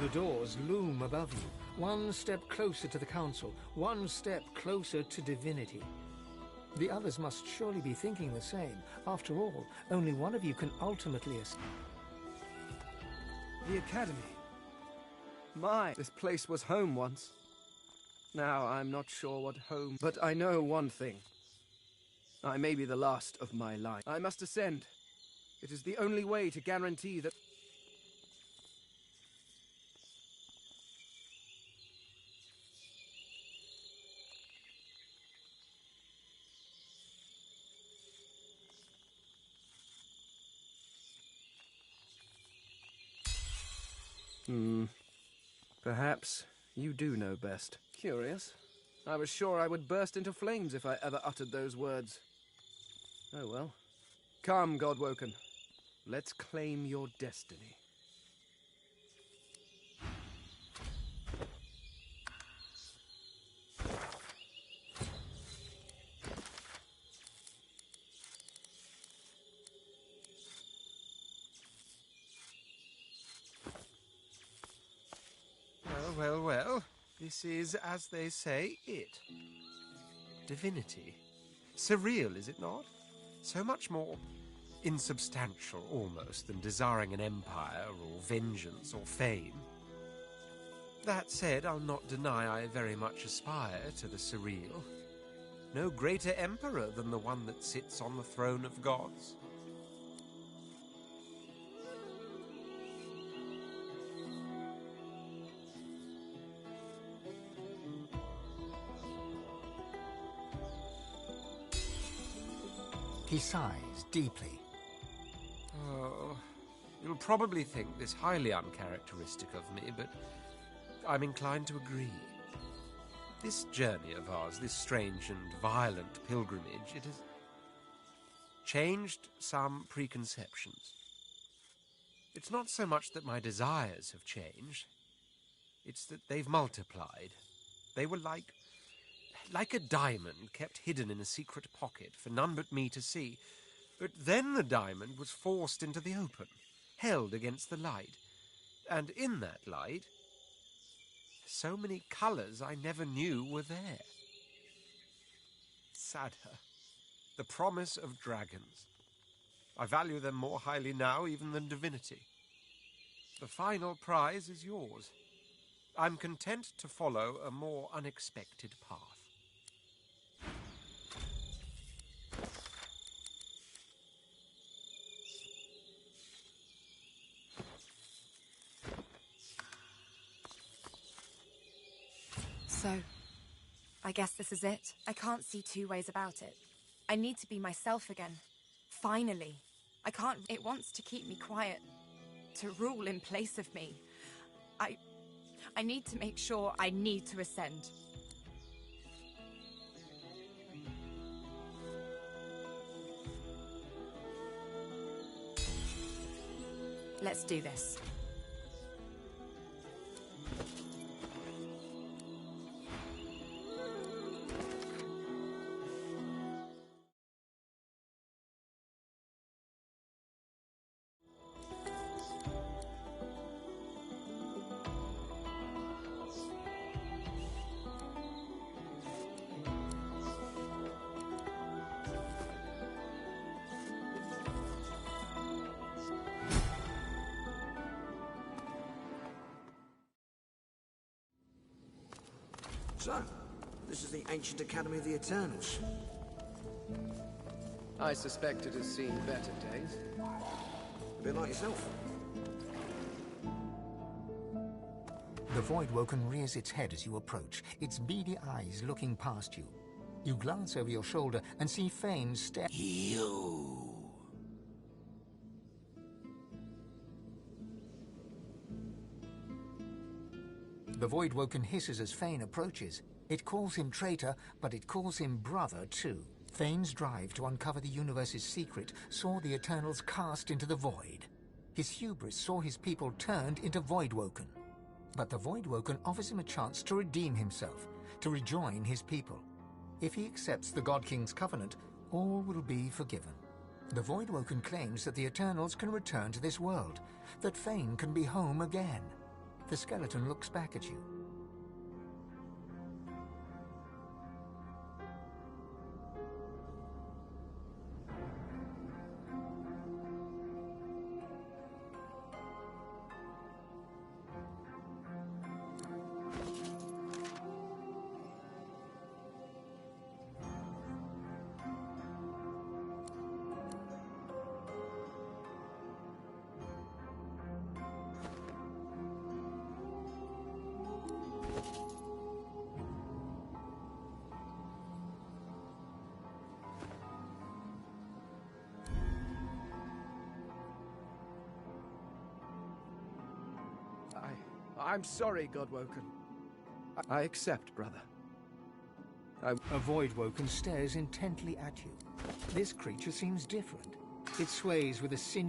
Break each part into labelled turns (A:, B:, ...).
A: The doors loom above you, one step closer to the Council, one step closer to divinity. The others must surely be thinking the same. After all, only one of you can ultimately escape.
B: The Academy. My, this place was home once. Now I'm not sure what home... But I know one thing. I may be the last of my line. I must ascend. It is the only way to guarantee that... Perhaps you do know best. Curious. I was sure I would burst into flames if I ever uttered those words. Oh well. Come, Godwoken. Let's claim your destiny.
C: Well, this is, as they say, it. Divinity. Surreal, is it not? So much more insubstantial, almost, than desiring an empire, or vengeance, or fame. That said, I'll not deny I very much aspire to the surreal. No greater emperor than the one that sits on the throne of gods.
A: He sighs deeply.
C: Oh, you'll probably think this highly uncharacteristic of me, but I'm inclined to agree. This journey of ours, this strange and violent pilgrimage, it has changed some preconceptions. It's not so much that my desires have changed, it's that they've multiplied. They were like a diamond kept hidden in a secret pocket for none but me to see. But then the diamond was forced into the open, held against the light. And in that light, so many colours I never knew were there. Sadder, the promise of dragons. I value them more highly now even than divinity. The final prize is yours. I'm content to follow a more unexpected path.
D: So, I guess this is it. I can't see two ways about it. I need to be myself again. Finally. I can't... It wants to keep me quiet. To rule in place of me. I need to make sure I need to ascend. Let's do this.
E: So, this is the ancient Academy of the Eternals.
B: I suspect it has seen better days.
E: A bit like yourself.
A: The Voidwoken rears its head as you approach, its beady eyes looking past you. You glance over your shoulder and see Fane stare...
E: You!
A: The Voidwoken hisses as Fane approaches. It calls him traitor, but it calls him brother too. Fane's drive to uncover the universe's secret saw the Eternals cast into the void. His hubris saw his people turned into Voidwoken. But the Voidwoken offers him a chance to redeem himself, to rejoin his people. If he accepts the God King's covenant, all will be forgiven. The Voidwoken claims that the Eternals can return to this world, that Fane can be home again. The skeleton looks back at you.
B: I'm sorry, Godwoken. I accept, brother.
A: A Voidwoken stares intently at you. This creature seems different. It sways with a sinew...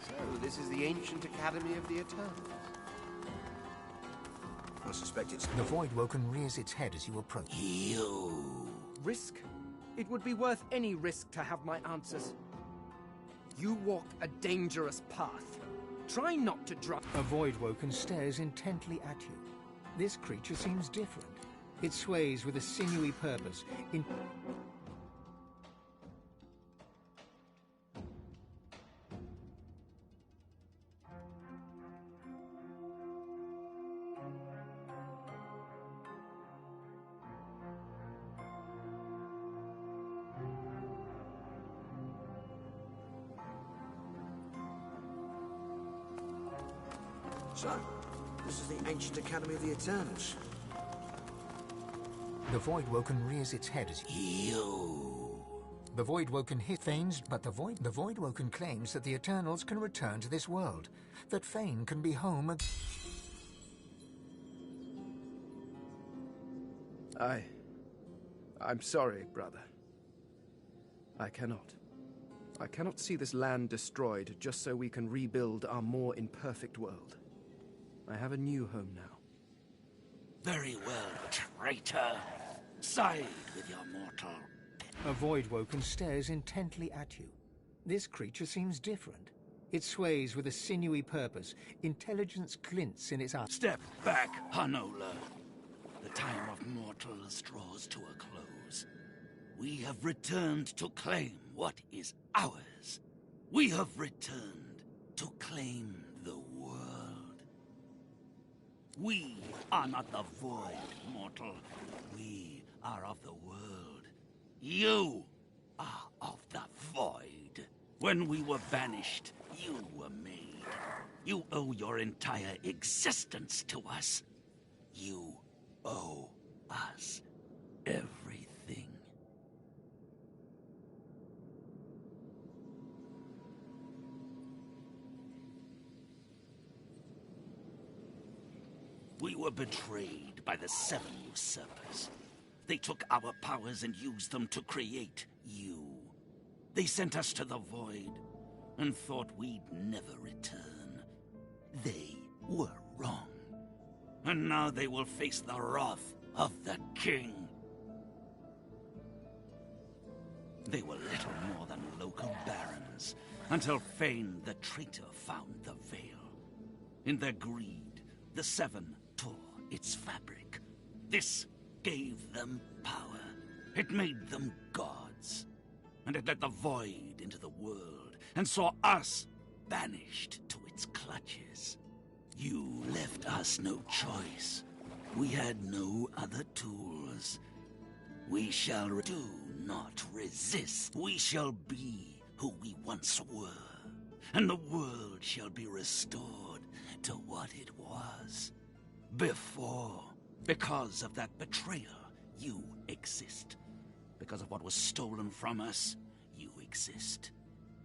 C: So, this is the ancient Academy of the Eternals.
E: I suspect it's...
A: The Voidwoken rears its head as you approach.
E: You.
B: Risk? It would be worth any risk to have my answers. You walk a dangerous path. Try not to drop...
A: A Voidwoken stares intently at you. This creature seems different. It sways with a sinewy purpose.
E: So, this is the ancient Academy of the Eternals.
A: The Voidwoken rears its head as
E: You.
A: The Voidwoken feigns, but the Voidwoken claims that the Eternals can return to this world, that Fane can be home again.
B: I'm sorry, brother. I cannot. I cannot see this land destroyed just so we can rebuild our more imperfect world. I have a new home now.
F: Very well, traitor. Side with your mortal.
A: A Voidwoken stares intently at you. This creature seems different. It sways with a sinewy purpose. Intelligence glints in its eyes.
F: Step back, Hanola. The time of mortals draws to a close. We have returned to claim what is ours. We have returned to claim the world. We are not the void, mortal. We are of the world. You are of the void. When we were banished, you were made. You owe your entire existence to us. You owe us everything. We were betrayed by the Seven Usurpers. They took our powers and used them to create you. They sent us to the Void and thought we'd never return. They were wrong. And now they will face the wrath of the King. They were little more than local barons, until Fane the traitor found the Veil. In their greed, the Seven tore its fabric. This gave them power. It made them gods. And it let the Void into the world, and saw us banished to its clutches. You left us no choice. We had no other tools. We shall do not resist. We shall be who we once were. And the world shall be restored to what it was before. Because of that betrayal, you exist. Because of what was stolen from us, you exist.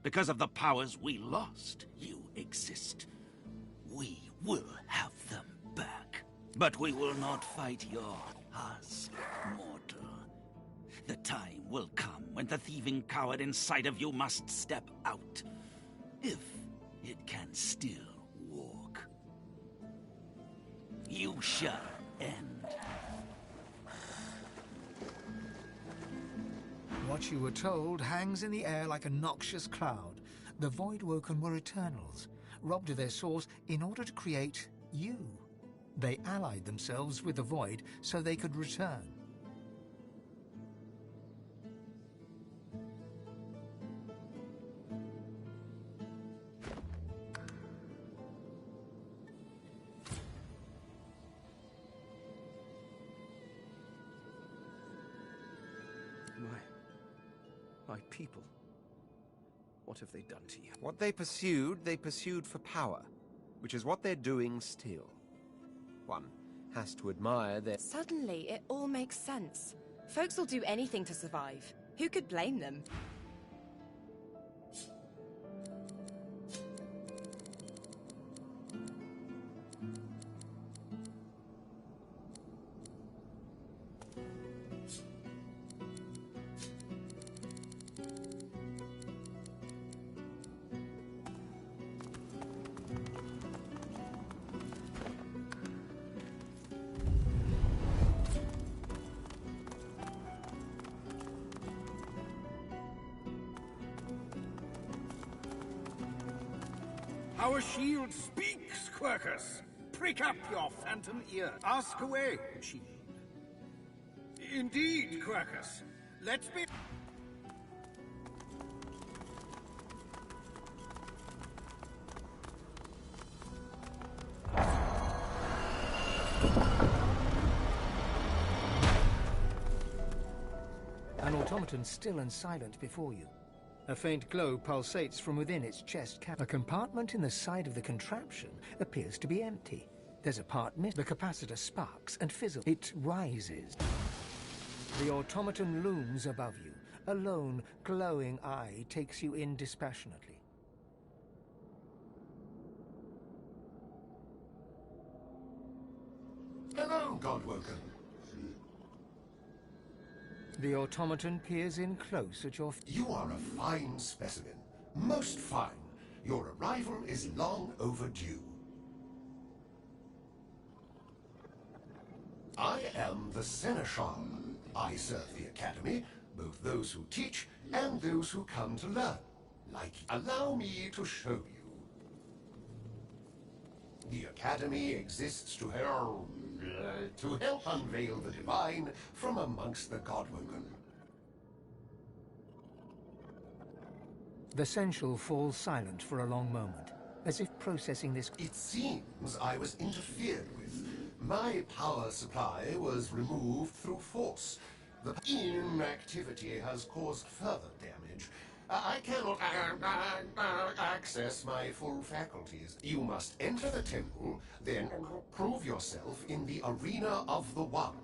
F: Because of the powers we lost, you exist. We will have them back. But we will not fight your us, mortal. The time will come when the thieving coward inside of you must step out. If it can still walk. You shall end.
A: What you were told hangs in the air like a noxious cloud. The Voidwoken were Eternals, robbed of their source in order to create you. They allied themselves with the Void so they could return.
B: My people. What have they done to you?
C: What they pursued for power, which is what they're doing still. One has to admire their...
D: Suddenly, it all makes sense. Folks will do anything to survive. Who could blame them?
G: Our shield speaks, Quercus. Prick up your phantom ear. Ask away, shield. Indeed, Quercus. Let's be...
A: An automaton still and silent before you. A faint glow pulsates from within its chest cavity. A compartment in the side of the contraption appears to be empty. There's a part missing. The capacitor sparks and fizzles. It rises. The automaton looms above you. A lone, glowing eye takes you in dispassionately.
H: Hello, Godwoken.
A: The automaton peers in close at your...
H: You are a fine specimen. Most fine. Your arrival is long overdue. I am the Seneschal. I serve the Academy, both those who teach and those who come to learn. Allow me to show you. The Academy exists to help unveil the divine from amongst the Godwoken.
A: The Sensual falls silent for a long moment, as if processing this...
H: It seems I was interfered with. My power supply was removed through force. The inactivity has caused further damage. I cannot access my full faculties. You must enter the temple, then prove yourself in the Arena of the One.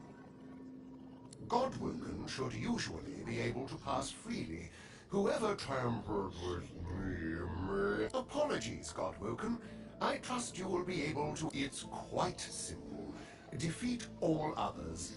H: Godwoken should usually be able to pass freely. Whoever tampered with me... Apologies, Godwoken. I trust you will be able to... It's quite simple. Defeat all others.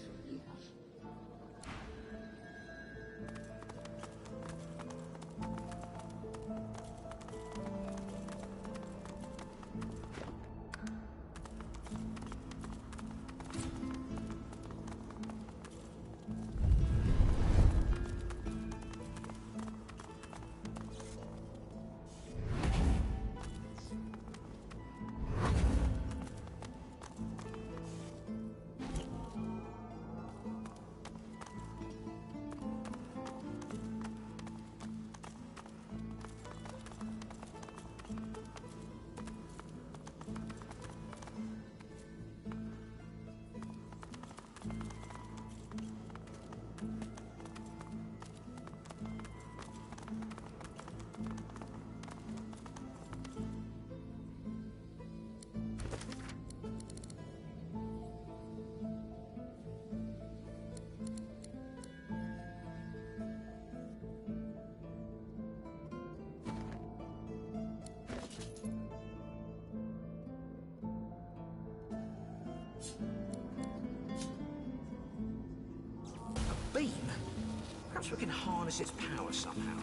E: Perhaps we can harness its power somehow.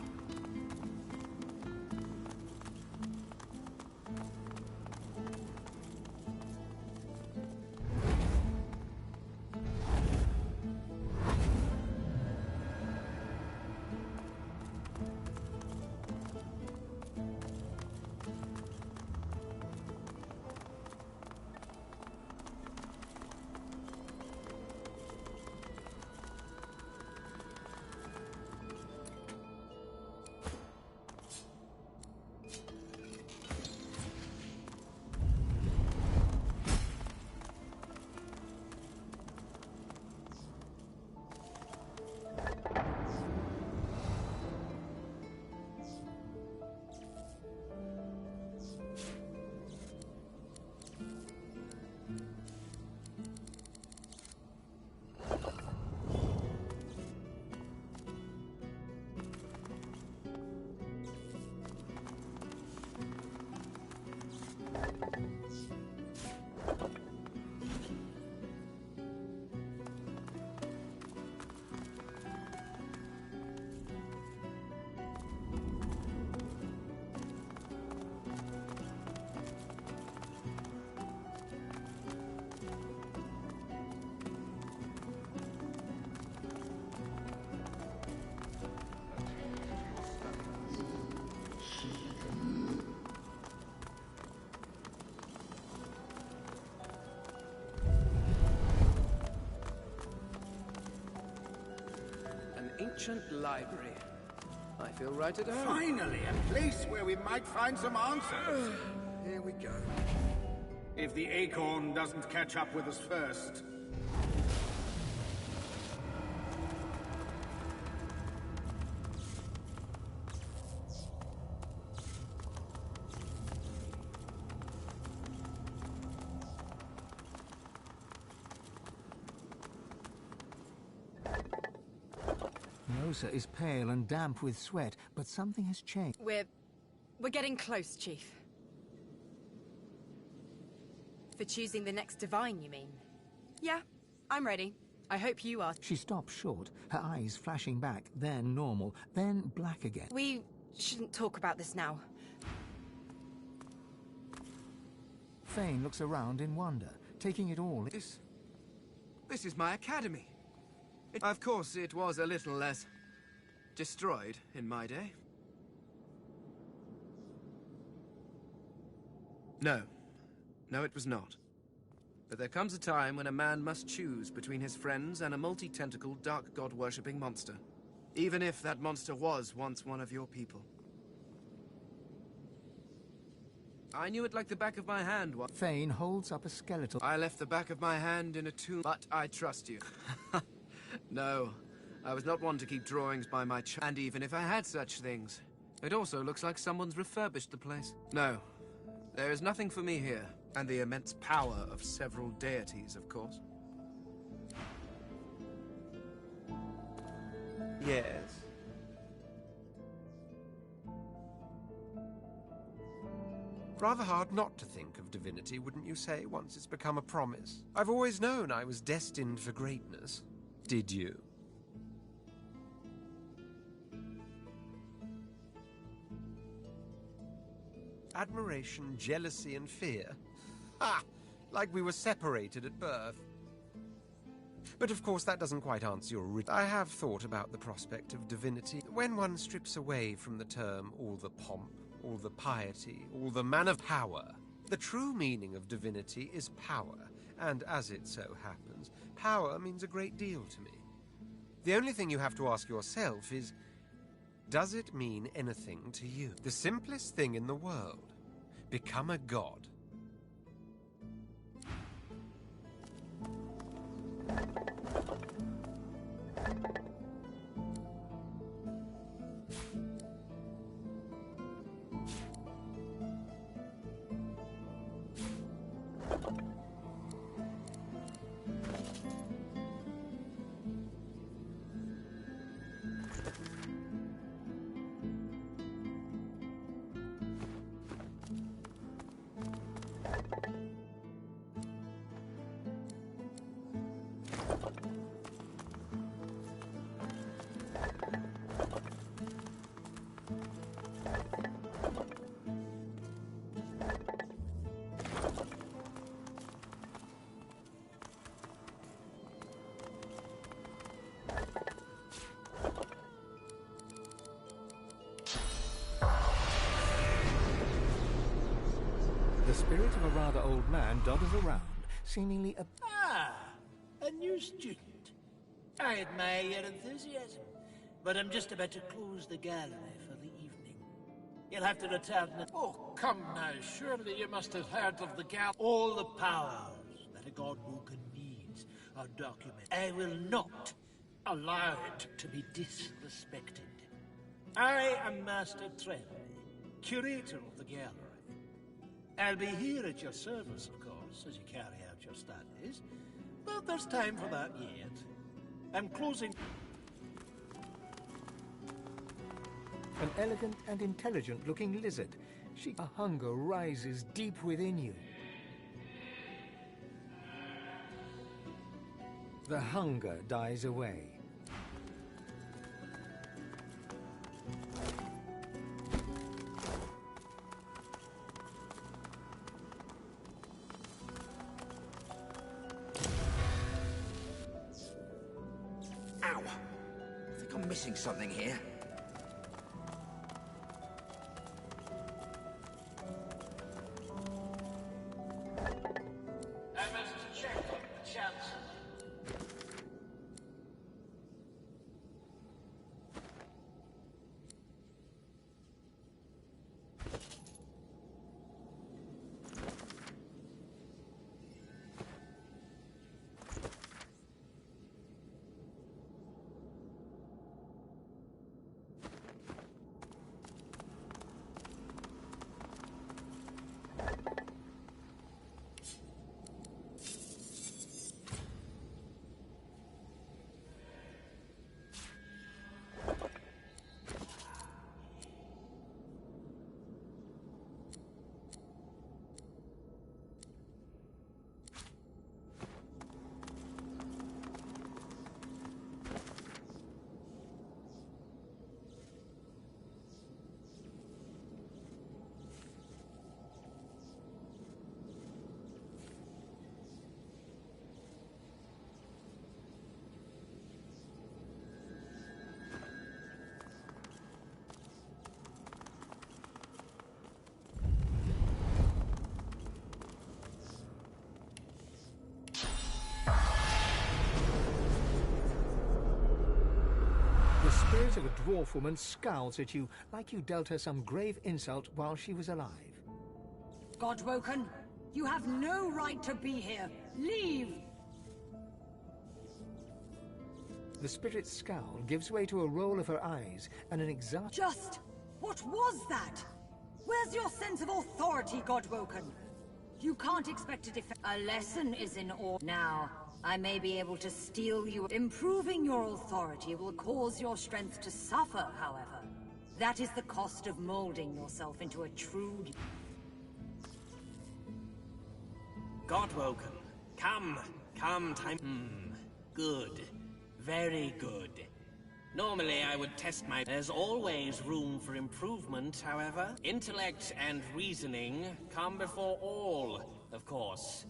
B: Ancient library. I feel right at home.
G: Finally, a place where we might find some answers.
B: Here we go.
G: If the acorn doesn't catch up with us first.
A: Rosa is pale and damp with sweat, but something has changed.
D: We're getting close, Chief. For choosing the next divine, you mean? Yeah, I'm ready. I hope you are.
A: She stops short, her eyes flashing back, then normal, then black again.
D: We shouldn't talk about this now.
A: Fane looks around in wonder, taking it all.
B: This is my academy. Of course, it was a little less destroyed in my day. No, it was not. But there comes a time when a man must choose between his friends and a multi-tentacled dark god-worshipping monster. Even if that monster was once one of your people. I knew it like the back of my hand.
A: Fane holds up a skeletal.
B: I left the back of my hand in a tomb, but I trust you. No, I was not one to keep drawings by my and even if I had such things, it also looks like someone's refurbished the place. No, there is nothing for me here, and the immense power of several deities, of course.
C: Yes. Rather hard not to think of divinity, wouldn't you say, once it's become a promise? I've always known I was destined for greatness. Did you? Admiration, jealousy, and fear. Ha! Like we were separated at birth. But of course that doesn't quite answer your I have thought about the prospect of divinity. When one strips away from the term all the pomp, all the piety, all the man of power, the true meaning of divinity is power, and as it so happens, power means a great deal to me. The only thing you have to ask yourself is, does it mean anything to you? The simplest thing in the world. Become a god.
A: The spirit of a rather old man dodges around, seemingly a...
I: Ah, a new student. I admire your enthusiasm, but I'm just about to close the gallery for the evening. You'll have to return...
G: Oh, come now. Surely you must have heard of the gal...
I: All the powers that a Godwoken needs are documented. I will not allow it to be disrespected. I am Master Trenley, curator of the gallery. I'll be here at your service, of course, as you carry out your studies, but there's time for that yet. I'm closing...
A: An elegant and intelligent-looking lizard. A hunger rises deep within you. The hunger dies away.
E: Ow! I think I'm missing something here.
I: I must check the chances.
A: The spirit of a dwarf woman scowls at you like you dealt her some grave insult while she was alive.
J: Godwoken, you have no right to be here. Leave!
A: The spirit's scowl gives way to a roll of her eyes and an
J: Just... what was that? Where's your sense of authority, Godwoken? You can't expect to defend... A lesson is in order. Now, I may be able to steal you. Improving your authority will cause your strength to suffer, however. That is the cost of molding yourself into a true...
K: Godwoken, come, time... good. Very good. Normally I would test my... There's always room for improvement, however. Intellect and reasoning come before all, of course.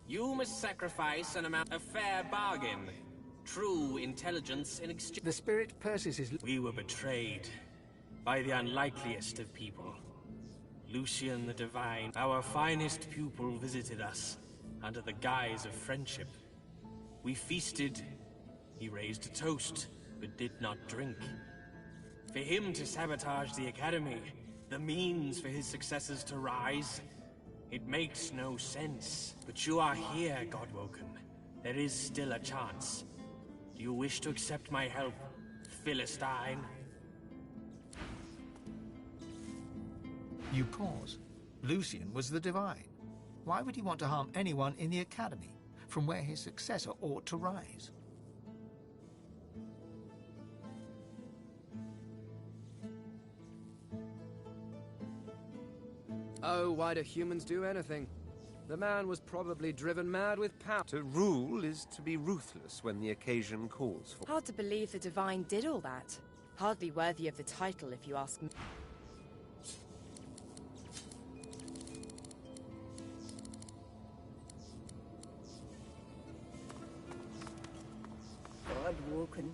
K: You must sacrifice an amount... A fair bargain. True intelligence in exchange...
A: The spirit purses his...
K: We were betrayed by the unlikeliest of people. Lucian the Divine, our finest pupil, visited us under the guise of friendship. We feasted. He raised a toast, but did not drink. For him to sabotage the Academy, the means for his successors to rise, it makes no sense. But you are here, Godwoken. There is still a chance. Do you wish to accept my help, Philistine?
A: You pause. Lucian was the Divine. Why would he want to harm anyone in the Academy, from where his successor ought to rise?
B: Oh, why do humans do anything? The man was probably driven mad with power.
C: To rule is to be ruthless when the occasion calls for.
D: Hard to believe the Divine did all that. Hardly worthy of the title, if you ask me.
L: Godwoken,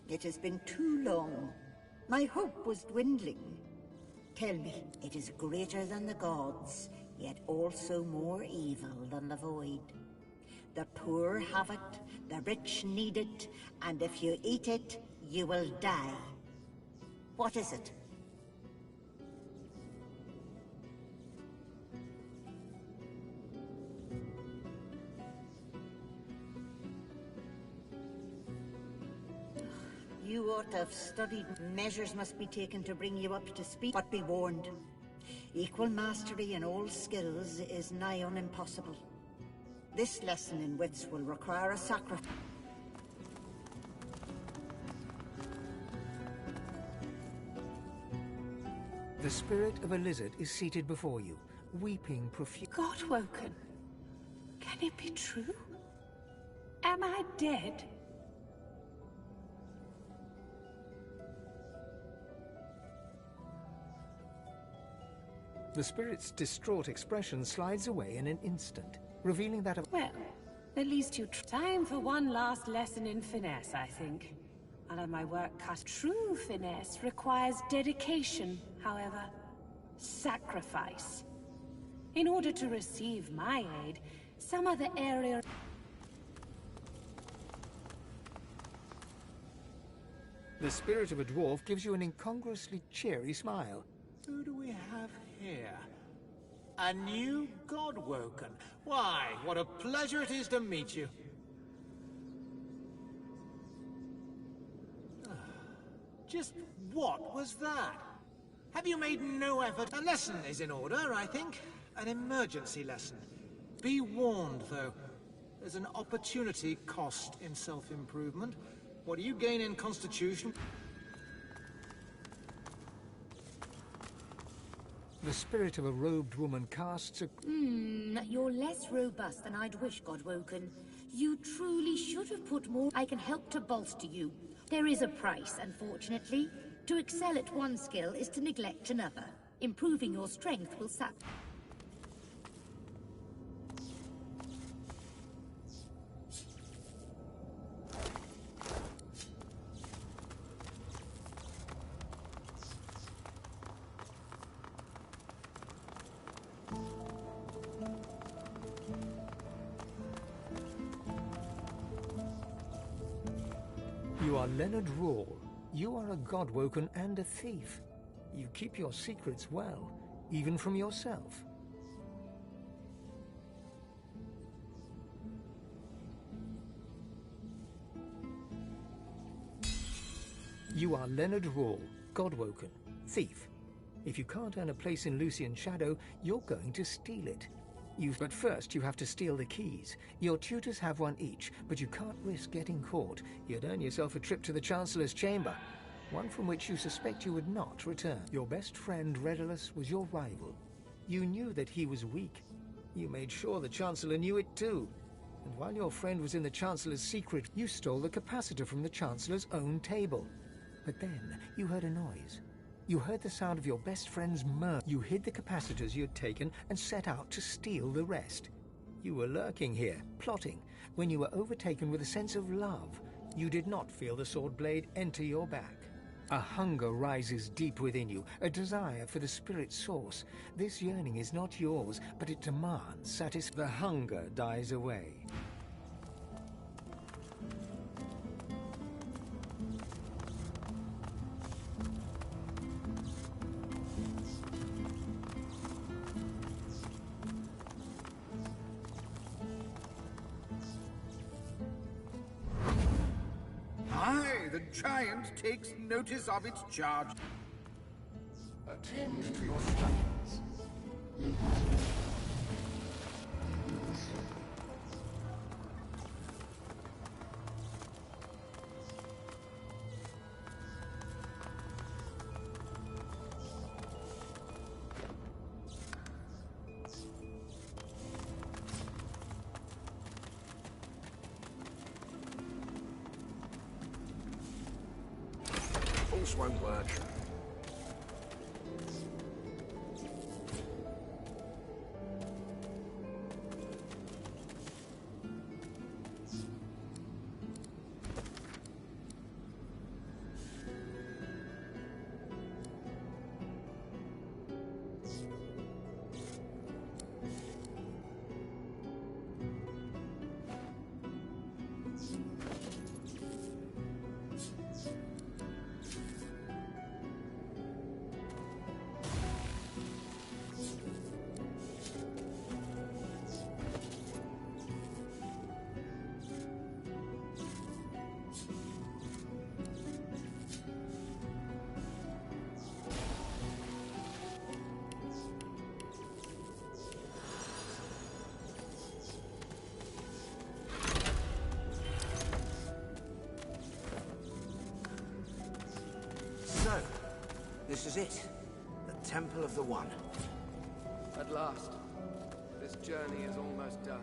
L: it has been too long. My hope was dwindling. Tell me, it is greater than the gods. yet also more evil than the void. The poor have it, the rich need it, and if you eat it, you will die. What is it? You ought to have studied. Measures must be taken to bring you up to speed. But be warned, equal mastery in all skills is nigh on impossible. This lesson in wits will require a sacrifice.
A: The spirit of a lizard is seated before you, weeping profusely.
M: Godwoken? Can it be true? Am I dead?
A: The spirit's distraught expression slides away in an instant, revealing that of...
M: Well, at least you... Time for one last lesson in finesse, I think. I'll have my work cut. True finesse requires dedication, however. Sacrifice. In order to receive my aid, some other area...
A: The spirit of a dwarf gives you an incongruously cheery smile.
I: Who do we have here? A new Godwoken. Why, what a pleasure it is to meet you. Just what was that? Have you made no effort? A lesson is in order, I think. An emergency lesson. Be warned, though. There's an opportunity cost in self-improvement. What do you gain in constitution?
A: The spirit of a robed woman casts a...
N: You're less robust than I'd wish, Godwoken. You truly should have put more... I can help to bolster you. There is a price, unfortunately. To excel at one skill is to neglect another. Improving your strength will sap...
A: You are Leonard Rawle. You are a Godwoken and a thief. You keep your secrets well, even from yourself. You are Leonard Rawle, Godwoken, thief. If you can't earn a place in Lucian Shadow, you're going to steal it. But first, you have to steal the keys. Your tutors have one each, but you can't risk getting caught. You'd earn yourself a trip to the Chancellor's chamber, one from which you suspect you would not return. Your best friend, Redulus, was your rival. You knew that he was weak. You made sure the Chancellor knew it too. And while your friend was in the Chancellor's secret, you stole the capacitor from the Chancellor's own table. But then, you heard a noise. You heard the sound of your best friend's murder. You hid the capacitors you had taken and set out to steal the rest. You were lurking here, plotting, when you were overtaken with a sense of love. You did not feel the sword blade enter your back. A hunger rises deep within you, a desire for the spirit's source. This yearning is not yours, but it demands satisfaction. The hunger dies away.
G: The giant takes notice of its charge.
H: Attend to your studies.
E: Force won't work. This is it. The Temple of the One.
B: At last. This journey is almost done.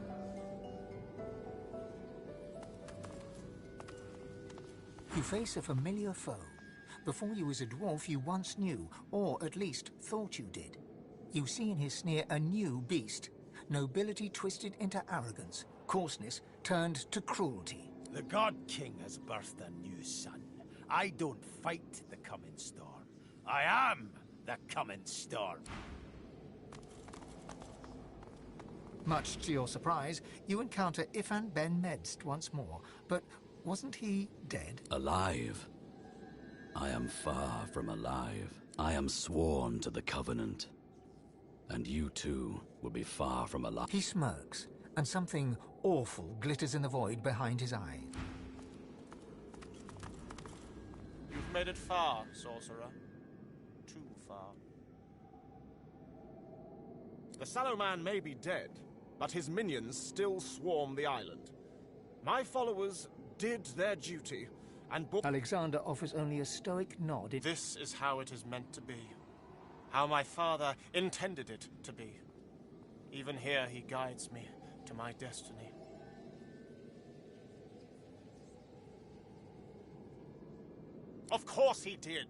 A: You face a familiar foe. Before you was a dwarf you once knew, or at least thought you did. You see in his sneer a new beast. Nobility twisted into arrogance. Coarseness turned to cruelty.
O: The God King has birthed a new son. I don't fight the coming storm. I am the coming storm.
A: Much to your surprise, you encounter Ifan Ben Medst once more, but wasn't he dead?
P: Alive. I am far from alive. I am sworn to the Covenant. And you too will be far from alive.
A: He smirks, and something awful glitters in the void behind his eye.
Q: You've made it far, sorcerer. Too far.
R: The Sallow Man may be dead, but his minions still swarm the island. My followers did their duty, and
A: Alexander offers only a stoic nod.
Q: This is how it is meant to be. How my father intended it to be. Even here he guides me to my destiny.
R: Of course he did.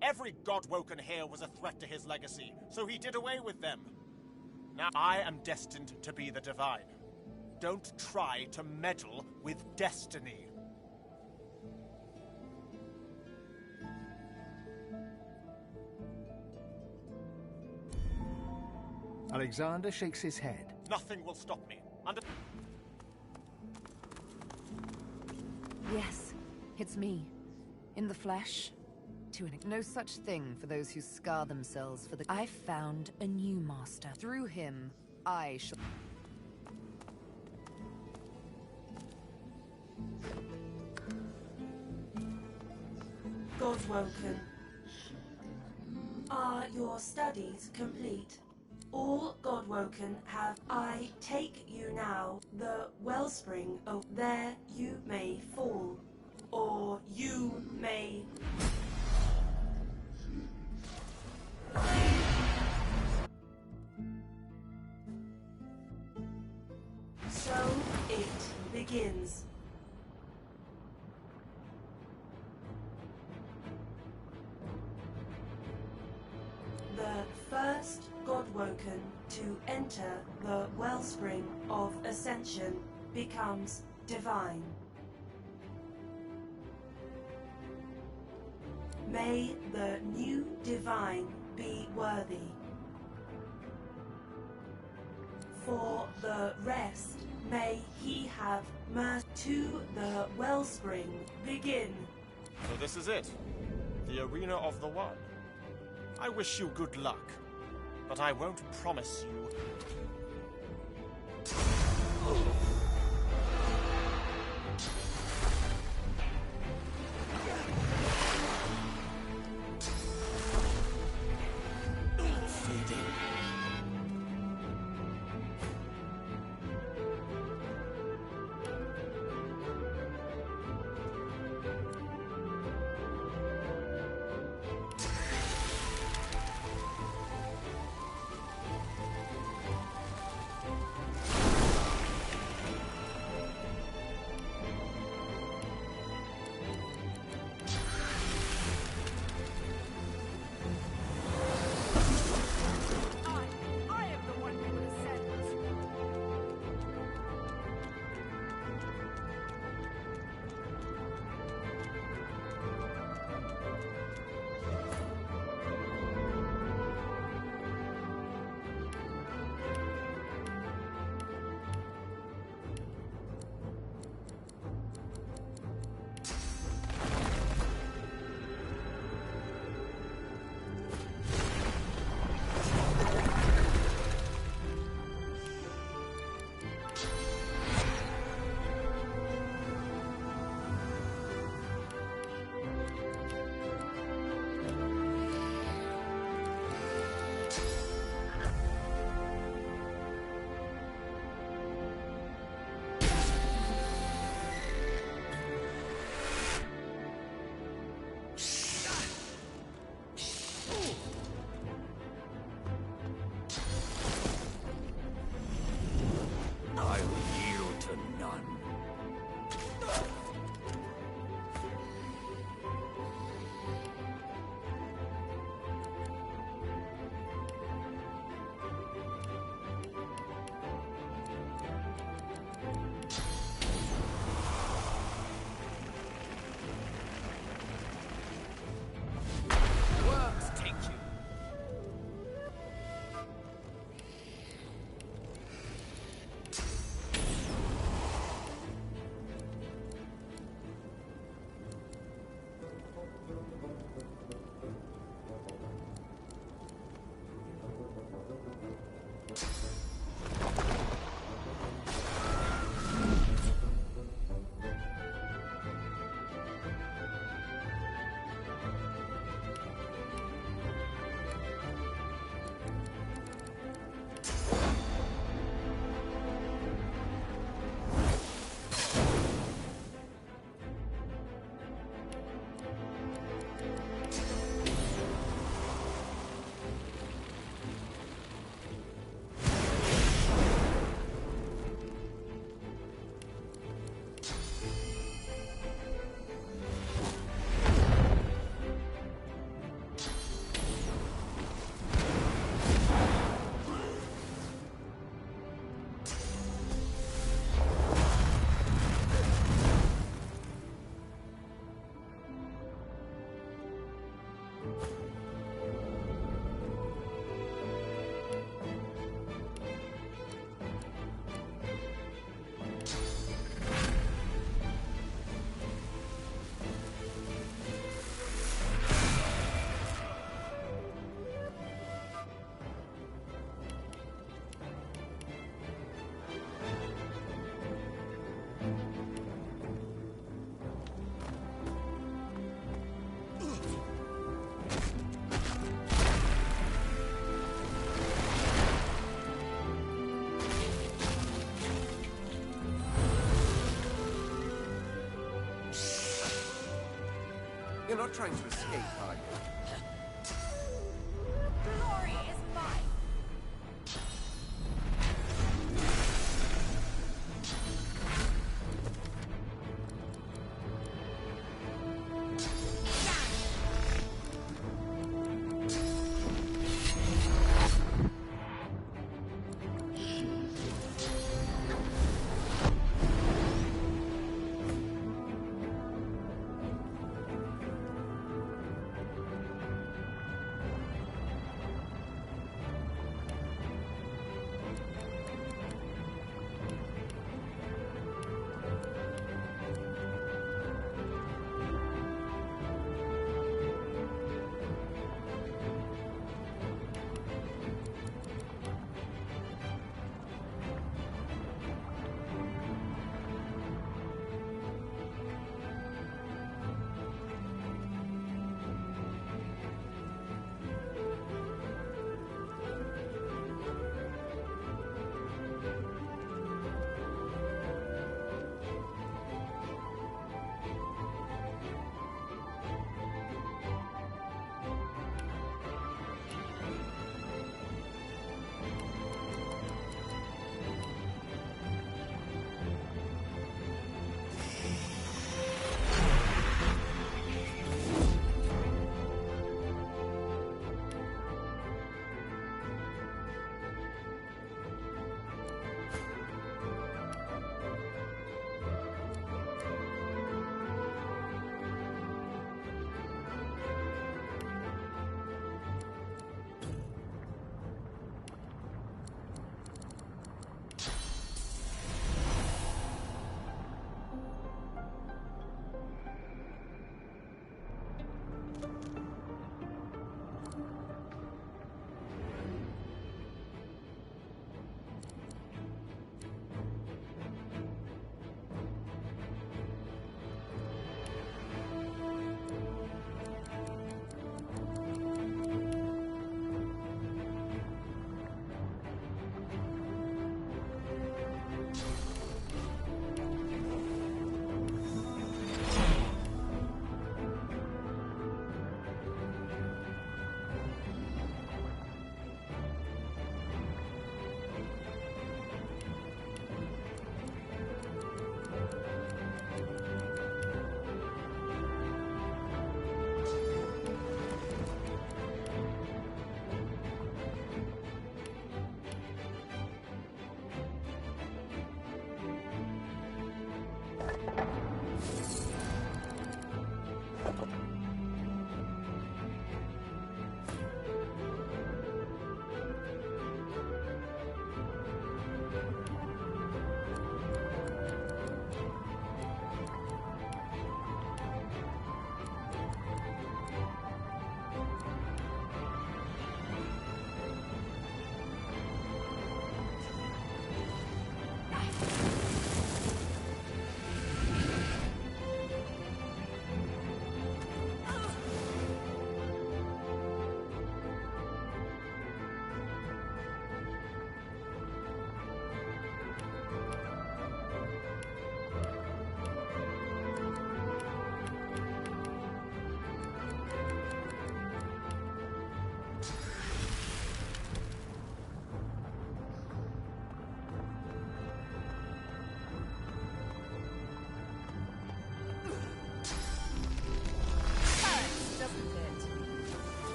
R: Every Godwoken here was a threat to his legacy, so he did away with them. Now I am destined to be the Divine. Don't try to meddle with destiny.
A: Alexander shakes his head.
R: Nothing will stop me.
D: Yes, it's me. In the flesh. No such thing for those who scar themselves for the... I found a new master. Through him, I shall...
S: Godwoken. Are your studies complete? All Godwoken have. I take you now, the wellspring of there you may fall, or you may... So it begins. The first Godwoken to enter the wellspring of ascension becomes divine. May the new divine be worthy. For the rest, may he have mercy. To the wellspring begin.
R: So this is it. The Arena of the One. I wish you good luck, but I won't promise you...
C: You're not trying to escape, are you?
D: Glory is mine.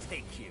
O: take you.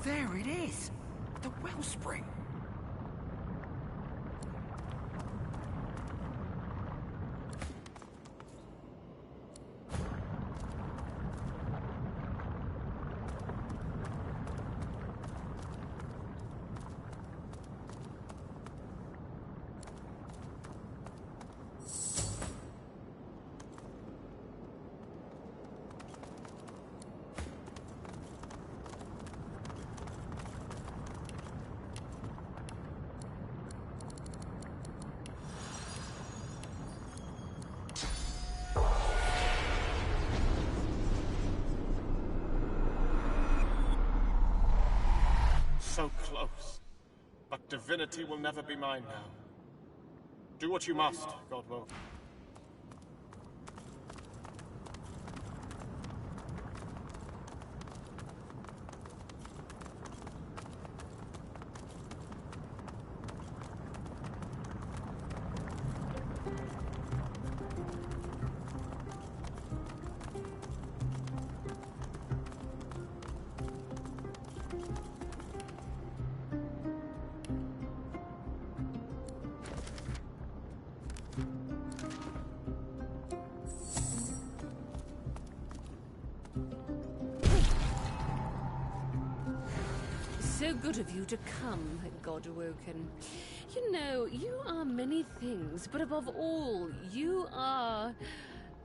T: There it is! The wellspring!
R: So close. But divinity will never be mine now. Do what you must, Godwoken.
M: So good of you to come, Godwoken. You know, you are many things, but above all, you are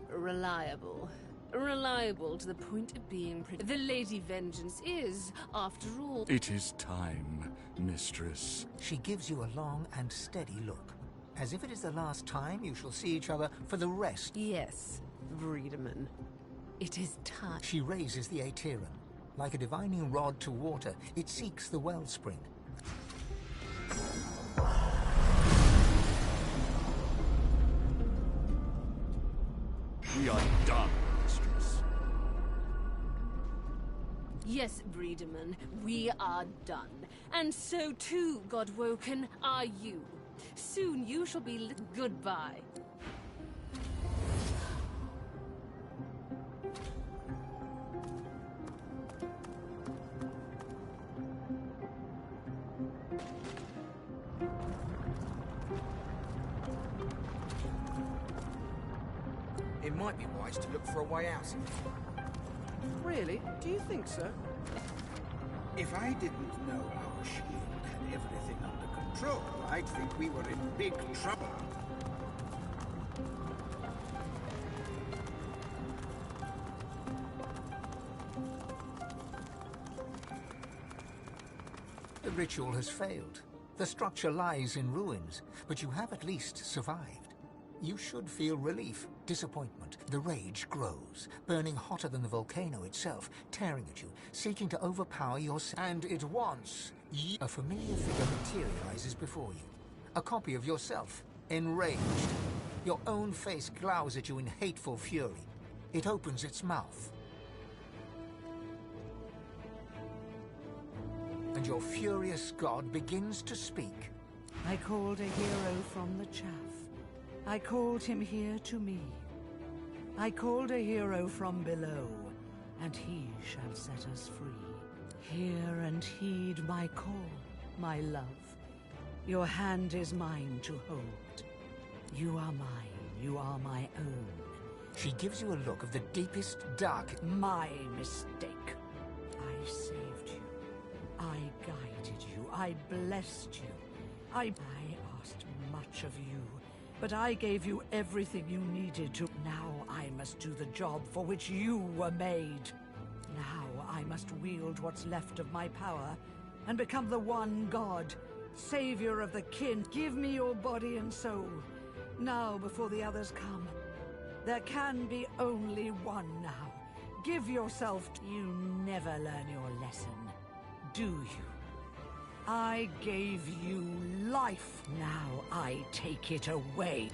M: reliable. Reliable to the point of being the Lady Vengeance is, after all...
U: It is time, mistress.
A: She gives you a long and steady look, as if it is the last time you shall see each other for the rest.
M: Yes, Breedeman. It is time.
A: She raises the Aetherin. Like a divining rod to water, it seeks the wellspring.
U: We are done, mistress.
M: Yes, Breedeman, we are done. And so too, Godwoken, are you. Soon you shall be goodbye.
G: It might be wise to look for a way out.
B: Really? Do you think so?
G: If I didn't know our shield had everything under control, I'd think we were in big trouble.
A: The ritual has failed. The structure lies in ruins, but you have at least survived. You should feel relief, disappointment. The rage grows, burning hotter than the volcano itself, tearing at you, seeking to overpower your... And at once, a familiar figure materializes before you. A copy of yourself, enraged. Your own face glowers at you in hateful fury. It opens its mouth. and your furious god begins to speak.
F: I called a hero from the chaff. I called him here to me. I called a hero from below, and he shall set us free. Hear and heed my call, my love. Your hand is mine to hold. You are mine, you are my own.
A: She gives you a look of the deepest, dark...
F: My mistake. I saved you. I guided you. I blessed you. I asked much of you, but I gave you everything you needed to. Now I must do the job for which you were made. Now I must wield what's left of my power and become the one god, savior of the kin. Give me your body and soul, now before the others come. There can be only one now. Give yourself. You never learn your lesson, do you? I gave you life. Now I take it away.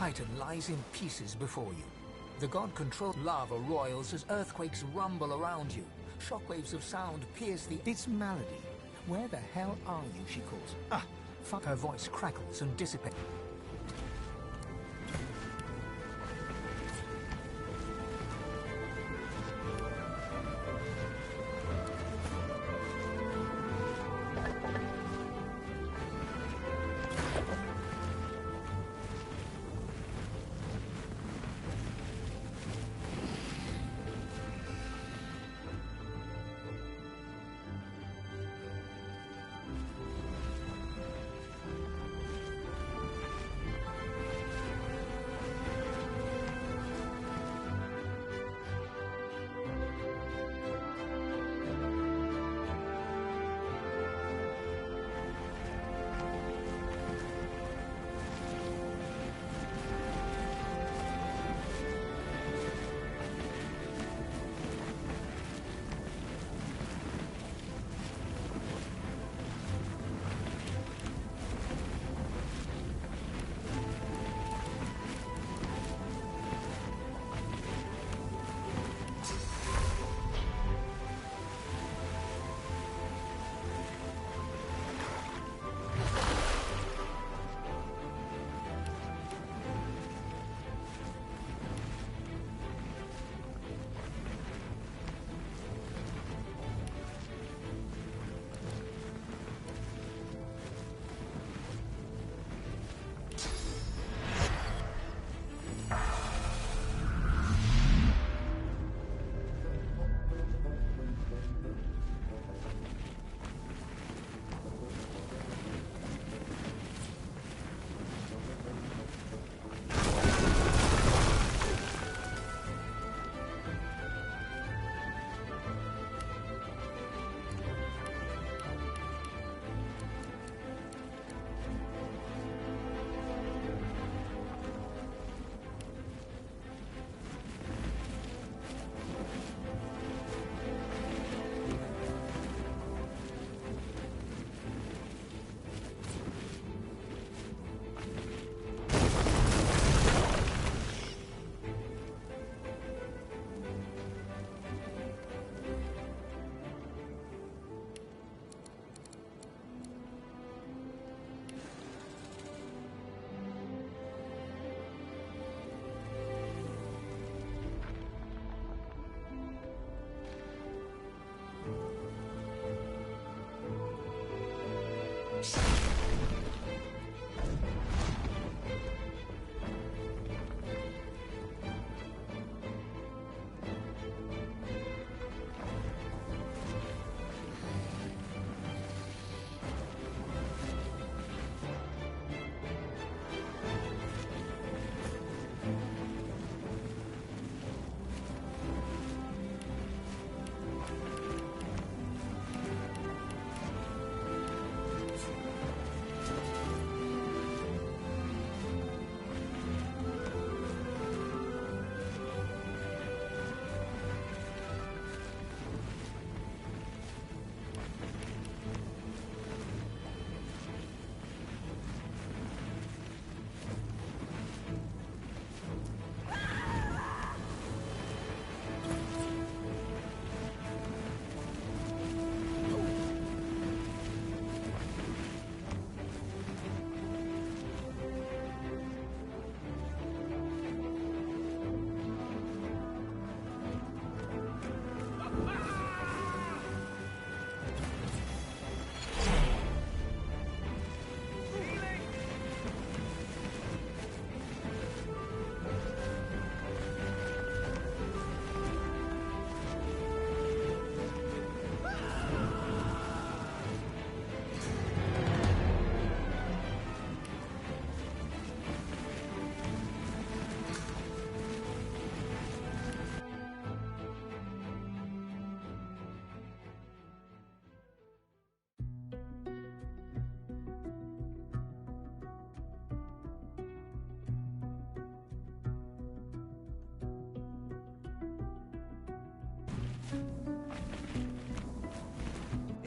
A: Titan lies in pieces before you. The god-controlled lava roils as earthquakes rumble around you. Shockwaves of sound pierce It's Malady. Where the hell are you, she calls. Ah, fuck. Her voice crackles and dissipates.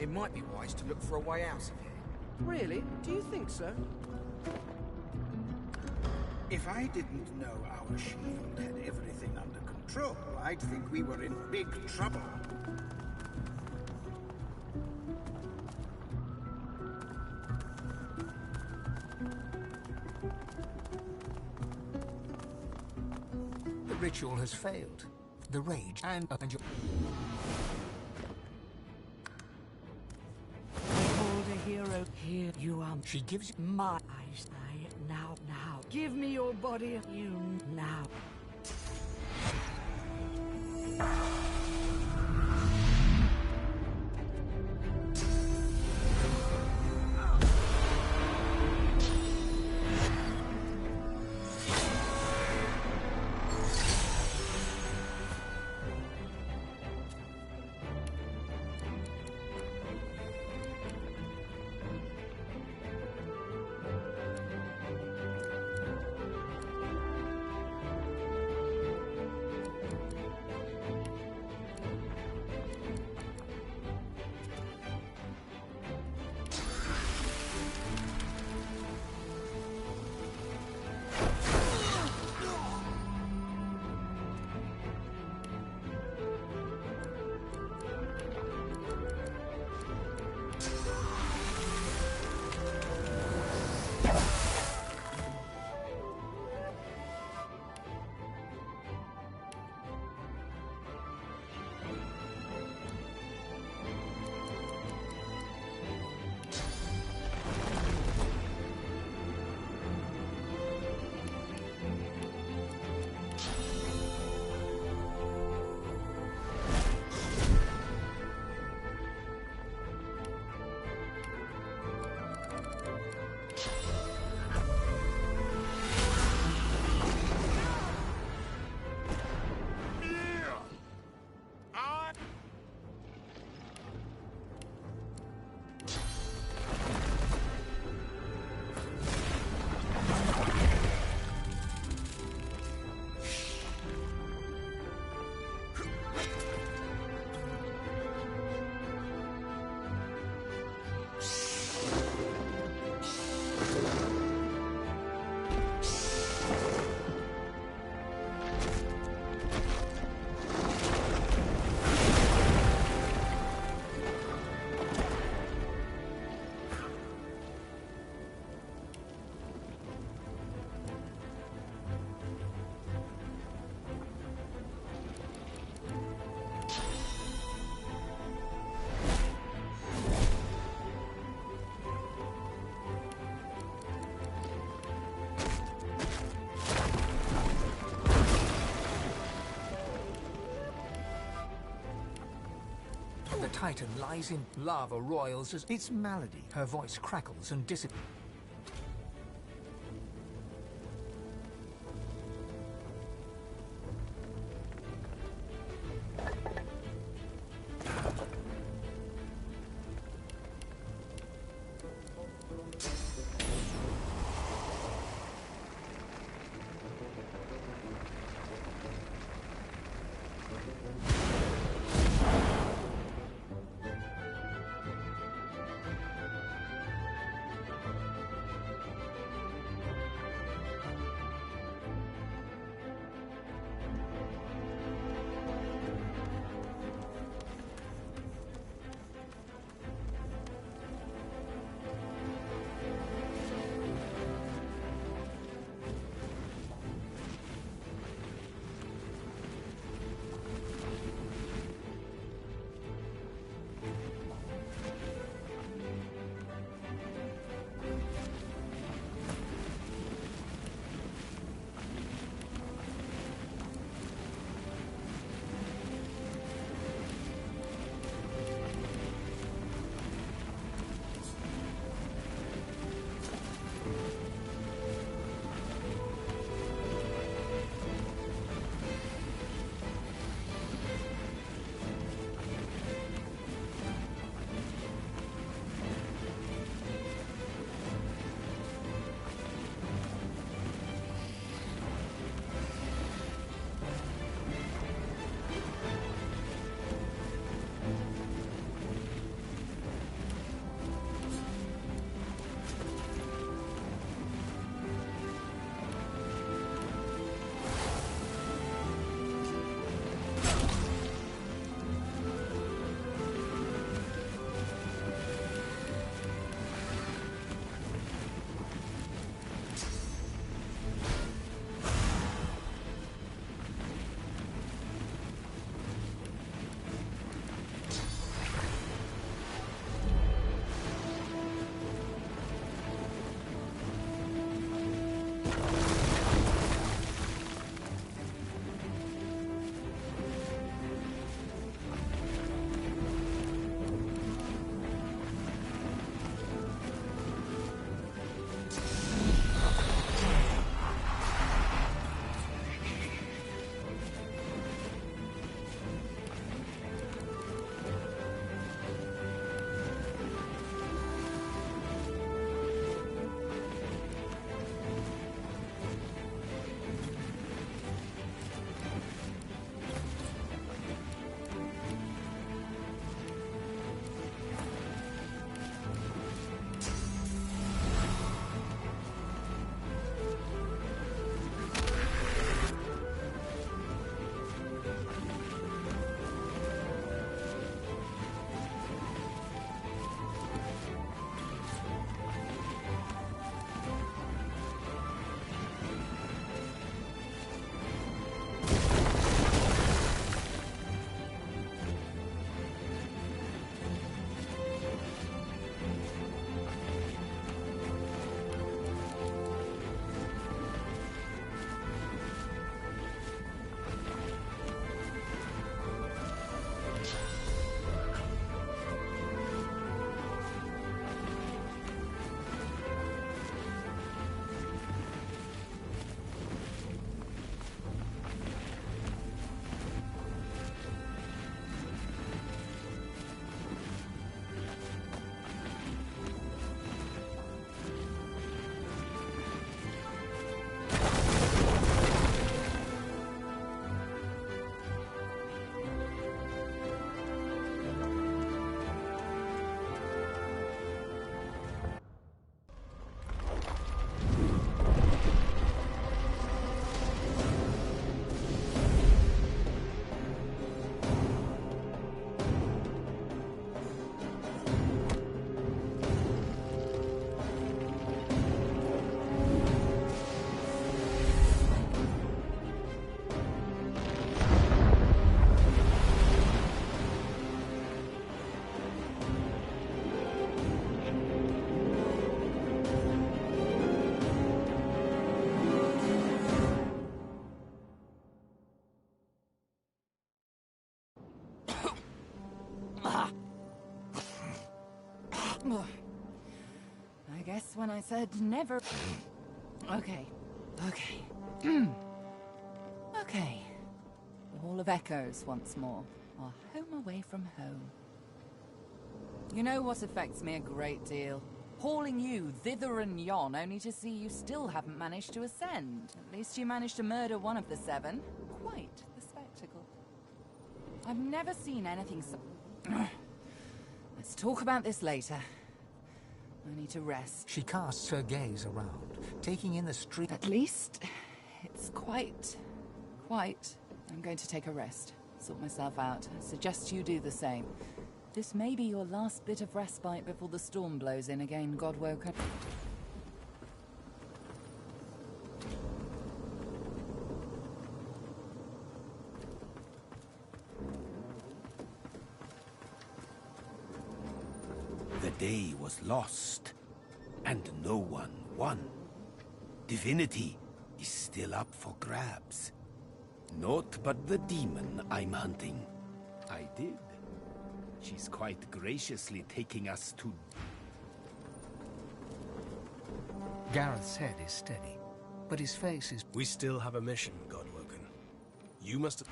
G: It might be wise to look for a way out of here.
B: Really? Do you think so?
G: If I didn't know our shield had everything under control, I'd think we were in big trouble.
A: The ritual has failed. The rage and your...
F: Behold a hero. Here you are.
A: She gives you
F: my eyes. Now. Give me your body. You now.
A: The Titan lies in lava roils as its malady. Her voice crackles and disappears.
J: Ugh. I guess when I said never... Okay. Okay. The Hall of Echoes once more. Our home away from home. You know what affects me a great deal? Hauling you thither and yon, only to see you still haven't managed to ascend. At least you managed to murder one of the 7. Quite the spectacle. I've never seen anything so... Let's talk about this later. I need to rest.
A: She casts her gaze around, taking in the street.
J: At least, it's quite... I'm going to take a rest. Sort myself out. I suggest you do the same. This may be your last bit of respite before the storm blows in again, Godwoken.
O: The day was lost, and no one won. Divinity is still up for grabs. Naught but the demon I'm hunting. I did. She's quite graciously taking us to...
A: Gareth's head is steady, but his face is...
K: We still have a mission, Godwoken. You must...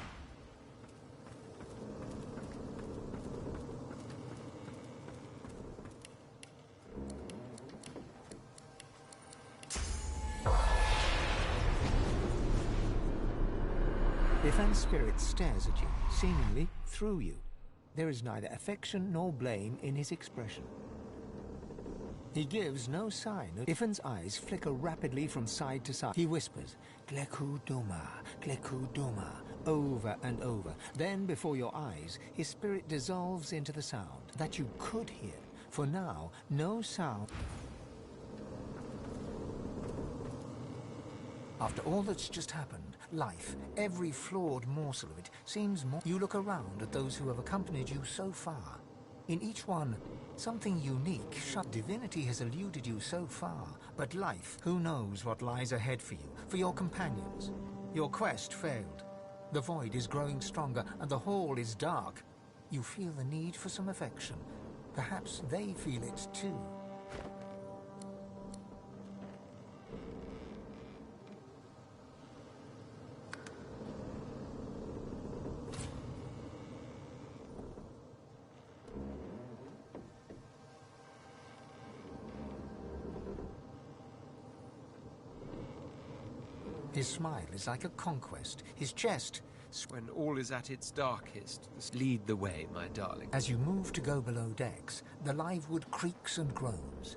A: Ifen's spirit stares at you, seemingly through you. There is neither affection nor blame in his expression. He gives no sign. Ifen's eyes flicker rapidly from side to side. He whispers, Gleku Duma, over and over. Then, before your eyes, his spirit dissolves into the sound that you could hear. For now, no sound. After all that's just happened, life, every flawed morsel of it, seems more... You look around at those who have accompanied you so far. In each one, something unique. Divinity has eluded you so far, but life, who knows what lies ahead for you, for your companions. Your quest failed. The void is growing stronger, and the hall is dark. You feel the need for some affection. Perhaps they feel it too. His smile is like a conquest. His chest...
C: When all is at its darkest, lead the way, my darling.
A: As you move to go below decks, the live wood creaks and groans.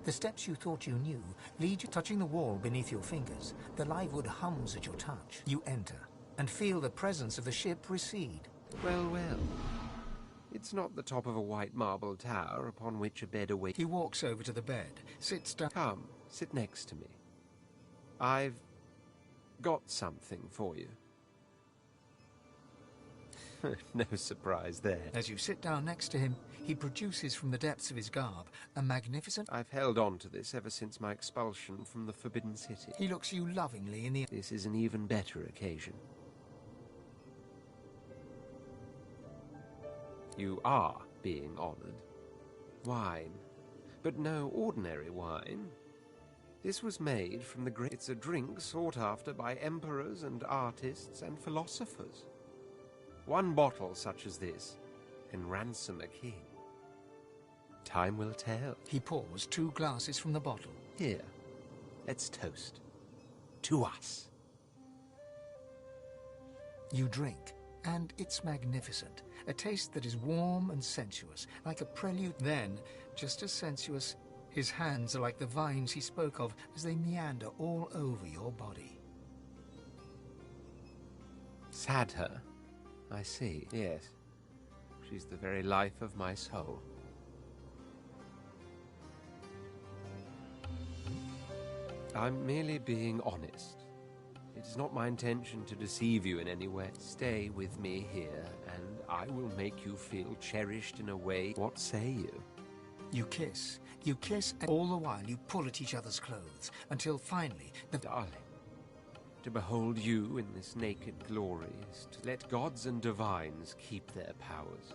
A: The steps you thought you knew lead you touching the wall beneath your fingers. The live wood hums at your touch. You enter, and feel the presence of the ship recede.
C: Well, well. It's not the top of a white marble tower upon which a bed awaits.
A: He walks over to the bed, sits down.
C: Come, sit next to me. I've got something for you. No surprise there.
A: As you sit down next to him, he produces from the depths of his garb a magnificent...
C: I've held on to this ever since my expulsion from the Forbidden City.
A: He looks you lovingly in the...
C: This is an even better occasion. You are being honored. Wine. But no ordinary wine. This was made from the great... It's a drink sought after by emperors and artists and philosophers. One bottle such as this can ransom a king. Time will tell.
A: He pours 2 glasses from the bottle.
C: Here, let's toast. To us.
A: You drink, and it's magnificent. A taste that is warm and sensuous, like a prelude. Then, just as sensuous, his hands are like the vines he spoke of as they meander all over your body.
C: Sadher. I see, yes. She's the very life of my soul. I'm merely being honest. It is not my intention to deceive you in any way. Stay with me here, and I will make you feel cherished in a way. What say you?
A: You kiss, and all the while you pull at each other's clothes, until finally the...
C: Darling. To behold you in this naked glory is to let gods and divines keep their powers.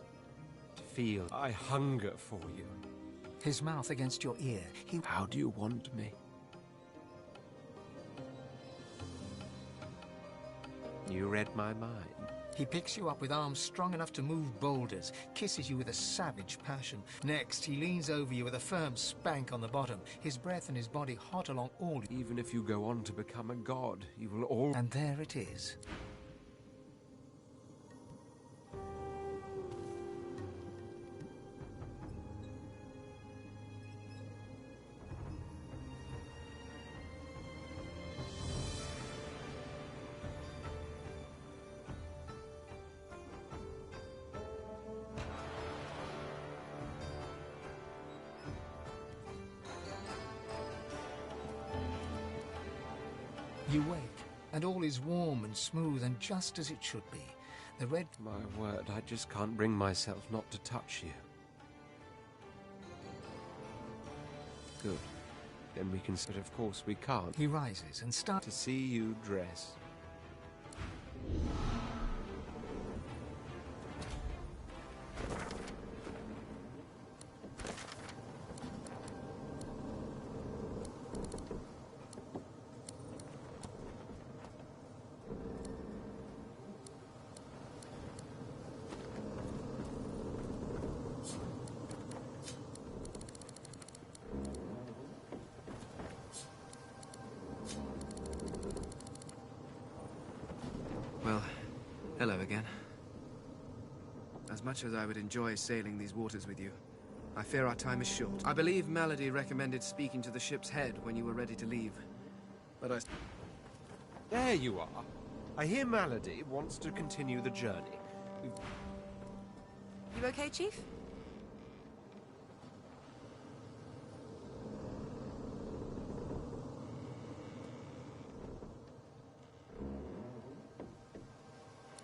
C: To feel I hunger for you.
A: his mouth against your ear.
C: How do you want me? You read my mind.
A: He picks you up with arms strong enough to move boulders, kisses you with a savage passion. Next, he leans over you with a firm spank on the bottom, his breath and his body hot along all.
C: Even if you go on to become a god, you will all...
A: And there it is. You wake, and all is warm and smooth and just as it should be. The red...
C: My word, I just can't bring myself not to touch you. Good. Then we can... But of course we can't.
A: He rises and starts...
C: To see you dress.
B: Well, hello again. As much as I would enjoy sailing these waters with you, I fear our time is short. I believe Malady recommended speaking to the ship's head when you were ready to leave. But I...
C: There you are. I hear Malady wants to continue the journey.
D: You okay, Chief?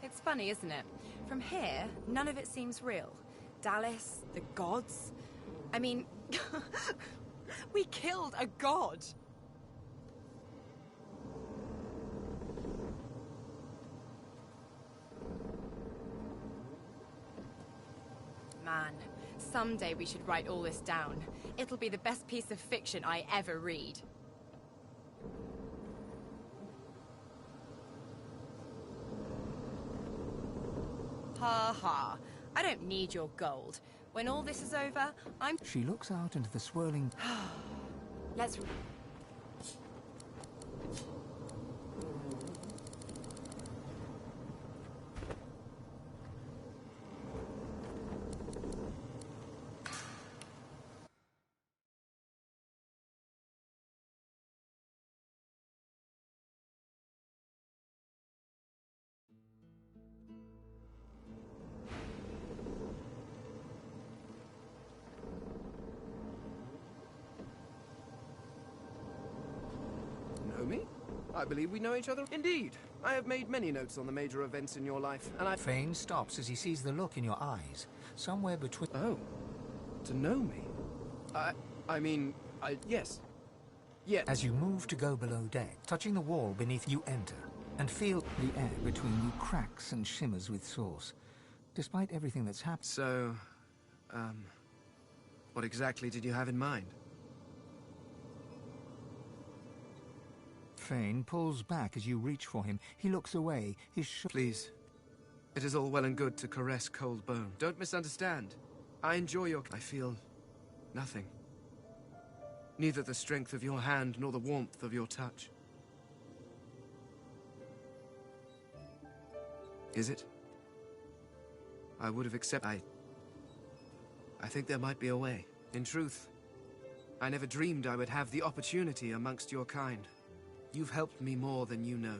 D: It's funny, isn't it? From here, none of it seems real. Dallas, the gods. I mean, we killed a god. Man, someday we should write all this down. It'll be the best piece of fiction I ever read. Ha ha. I don't need your gold. When all this is over, I'm...
A: She looks out into the swirling...
D: Let's...
B: Know me? I believe we know each other. Indeed. I have made many notes on the major events in your life, and I...
A: Fane stops as he sees the look in your eyes. Somewhere between...
B: Oh. To know me? Yes. Yes.
A: As you move to go below deck, touching the wall beneath you enter, and feel the air between you cracks and shimmers with sauce. Despite everything that's happened...
B: So, what exactly did you have in mind?
A: Fane pulls back as you reach for him. He looks away, his
B: Please. It is all well and good to caress cold bone. Don't misunderstand. I enjoy your... I feel... nothing. Neither the strength of your hand nor the warmth of your touch. Is it? I would have accepted... I think there might be a way. In truth, I never dreamed I would have the opportunity amongst your kind. You've helped me more than you know.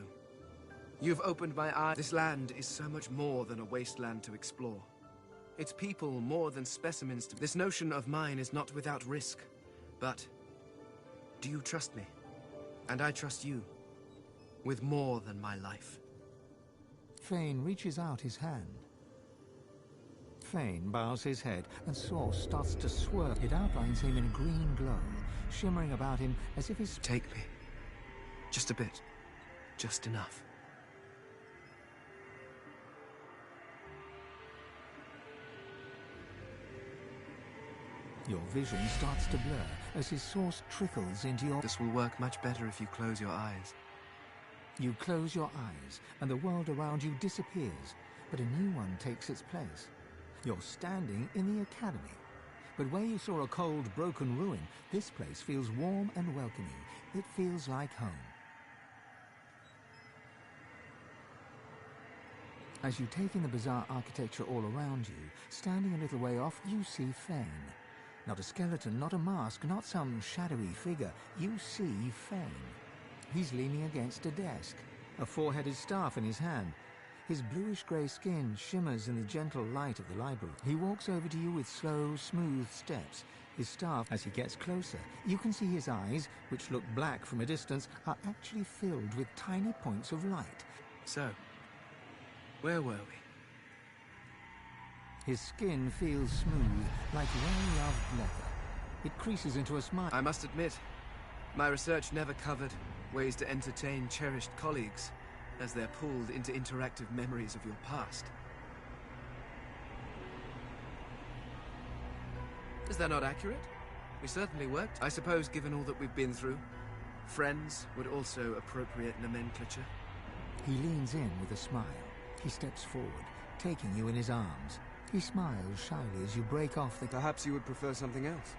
B: You've opened my eyes. This land is so much more than a wasteland to explore. Its people more than specimens to... This notion of mine is not without risk. But, do you trust me? And I trust you. With more than my life.
A: Fane reaches out his hand. Fane bows his head, and sauce starts to swirl. It outlines him in a green glow, shimmering about him as if his...
B: Take me. Just a bit. Just enough.
A: Your vision starts to blur as his source trickles into your...
B: This will work much better if you close your eyes.
A: You close your eyes, and the world around you disappears, but a new one takes its place. You're standing in the academy. But where you saw a cold, broken ruin, this place feels warm and welcoming. It feels like home. As you take in the bizarre architecture all around you, standing a little way off, you see Fane. Not a skeleton, not a mask, not some shadowy figure. You see Fane. He's leaning against a desk, a four-headed staff in his hand. His bluish-grey skin shimmers in the gentle light of the library. He walks over to you with slow, smooth steps. His staff, as he gets closer, you can see his eyes, which look black from a distance, are actually filled with tiny points of light.
B: So, where were we?
A: His skin feels smooth, like well-loved leather. It creases into a smile.
B: I must admit, my research never covered ways to entertain cherished colleagues as they're pulled into interactive memories of your past. Is that not accurate? We certainly worked. I suppose, given all that we've been through, friends would also appropriate nomenclature.
A: He leans in with a smile. He steps forward, taking you in his arms. He smiles shyly as you break off the...
B: Perhaps you would prefer something else.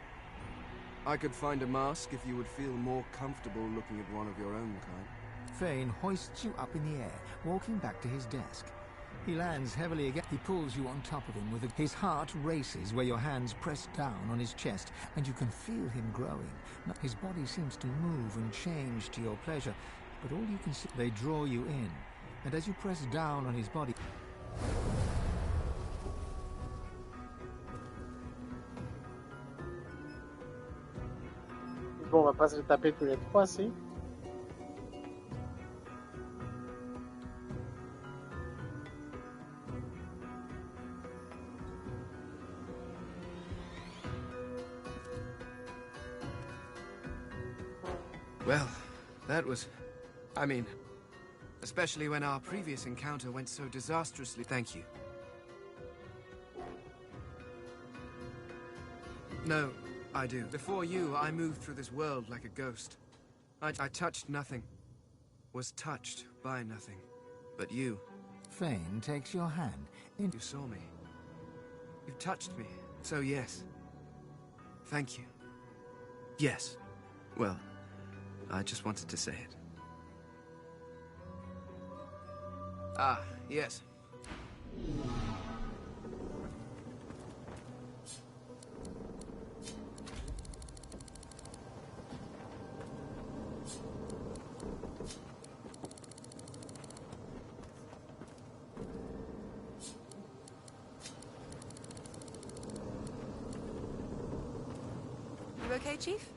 B: I could find a mask if you would feel more comfortable looking at one of your own kind.
A: Fane hoists you up in the air, walking back to his desk. He lands heavily again. He pulls you on top of him with his heart races where your hands press down on his chest, and you can feel him growing. His body seems to move and change to your pleasure, but all you can see... They draw you in, and as you press down on his body...
L: Bon, on va pas se taper tous les trois, si.
B: Well, that was... I mean, especially when our previous encounter went so disastrously. Thank you. No, I do. Before you, I moved through this world like a ghost. I touched nothing. Was touched by nothing. But you...
A: Fane takes your hand.
B: You saw me. You touched me. So yes. Thank you. Yes. Well, I just wanted to say it. Ah, yes.
D: You okay, Chief?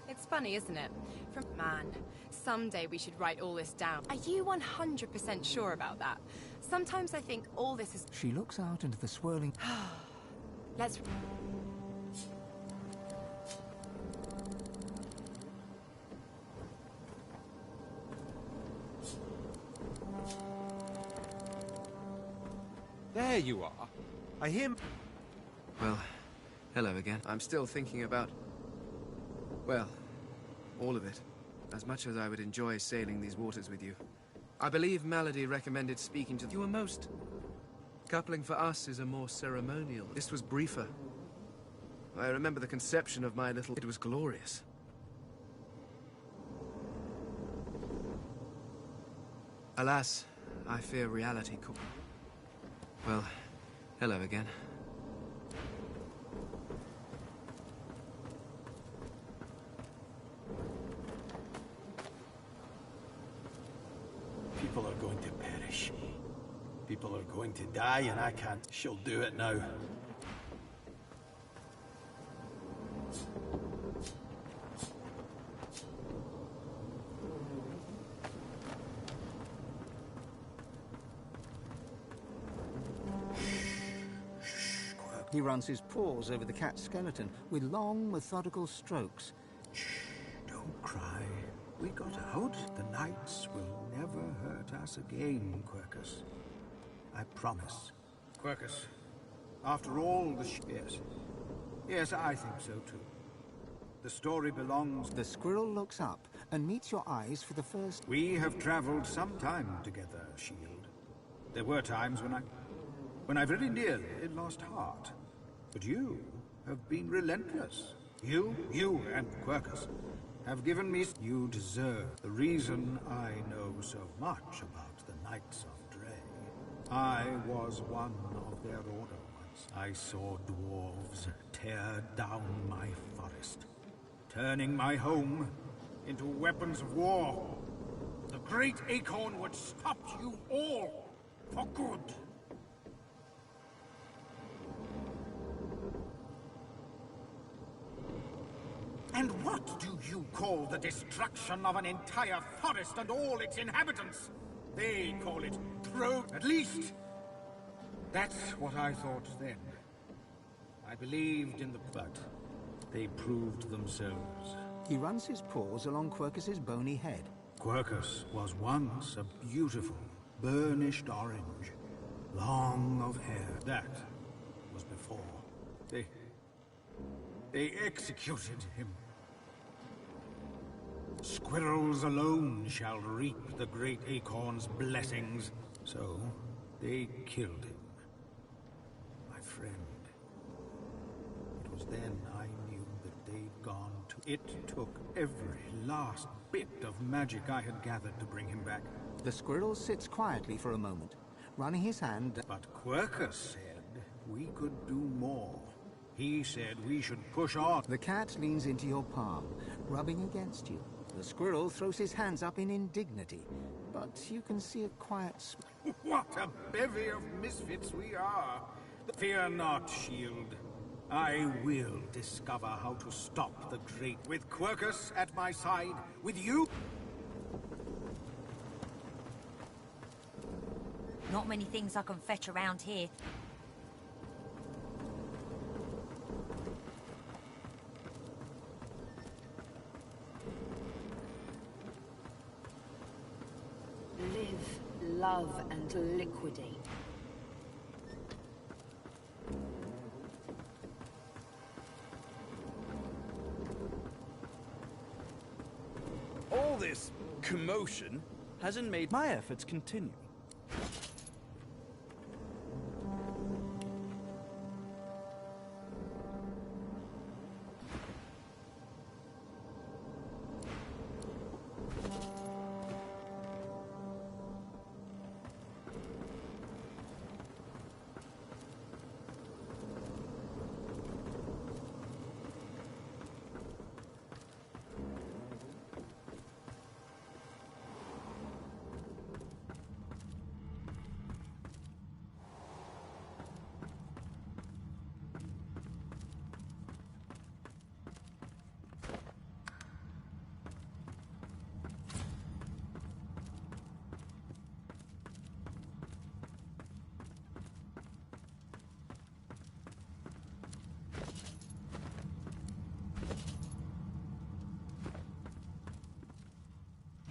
D: It's funny, isn't it? Man, someday we should write all this down. Are you 100% sure about that? Sometimes I think all this is...
A: She looks out into the swirling...
D: Let's...
C: There you are. I hear...
B: Well, hello again. I'm still thinking about... well, all of it. As much as I would enjoy sailing these waters with you. I believe Malady recommended speaking to you were most. Coupling for us is a more ceremonial. This was briefer. I remember the conception of my little... It was glorious. Alas, I fear reality could... Well, hello again.
I: People are going to perish. People are going to die, and I can't. She'll do it now.
A: He runs his paws over the cat's skeleton with long, methodical strokes.
G: Don't cry. We got out. The Knights will never hurt us again, Quercus. I promise.
I: Quercus,
G: After all the yes. Yes, I think so too. The story belongs...
A: The squirrel looks up and meets your eyes for the first...
G: We have traveled some time together, Shield. There were times when I very nearly lost heart. But you have been relentless. You and Quercus have given me... You deserve the reason I know so much about the Knights of Dre. I was one of their order once. I saw dwarves tear down my forest, turning my home into weapons of war. The great acorn would stop you all for good. And what do you call the destruction of an entire forest and all its inhabitants? They call it at least. That's what I thought then. I believed in the... But they proved themselves.
A: He runs his paws along Quercus's bony head.
G: Quercus was once a beautiful, burnished orange, long of hair. That was before. They executed him. Squirrels alone shall reap the great acorn's blessings. So, they killed him. My friend. It was then I knew that they'd gone to... It took every last bit of magic I had gathered to bring him back.
A: The squirrel sits quietly for a moment, running his hand...
G: But Quercus said we could do more. He said we should push on.
A: The cat leans into your palm, rubbing against you. The squirrel throws his hands up in indignity, but you can see a quiet smile.
G: What a bevy of misfits we are! Fear not, Shield. I will discover how to stop the great... With Quercus at my side, with you...
N: Not many things I can fetch around here. Live, love, and liquidate.
U: All this commotion hasn't made my efforts continue.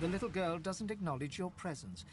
A: The little girl doesn't acknowledge your presence.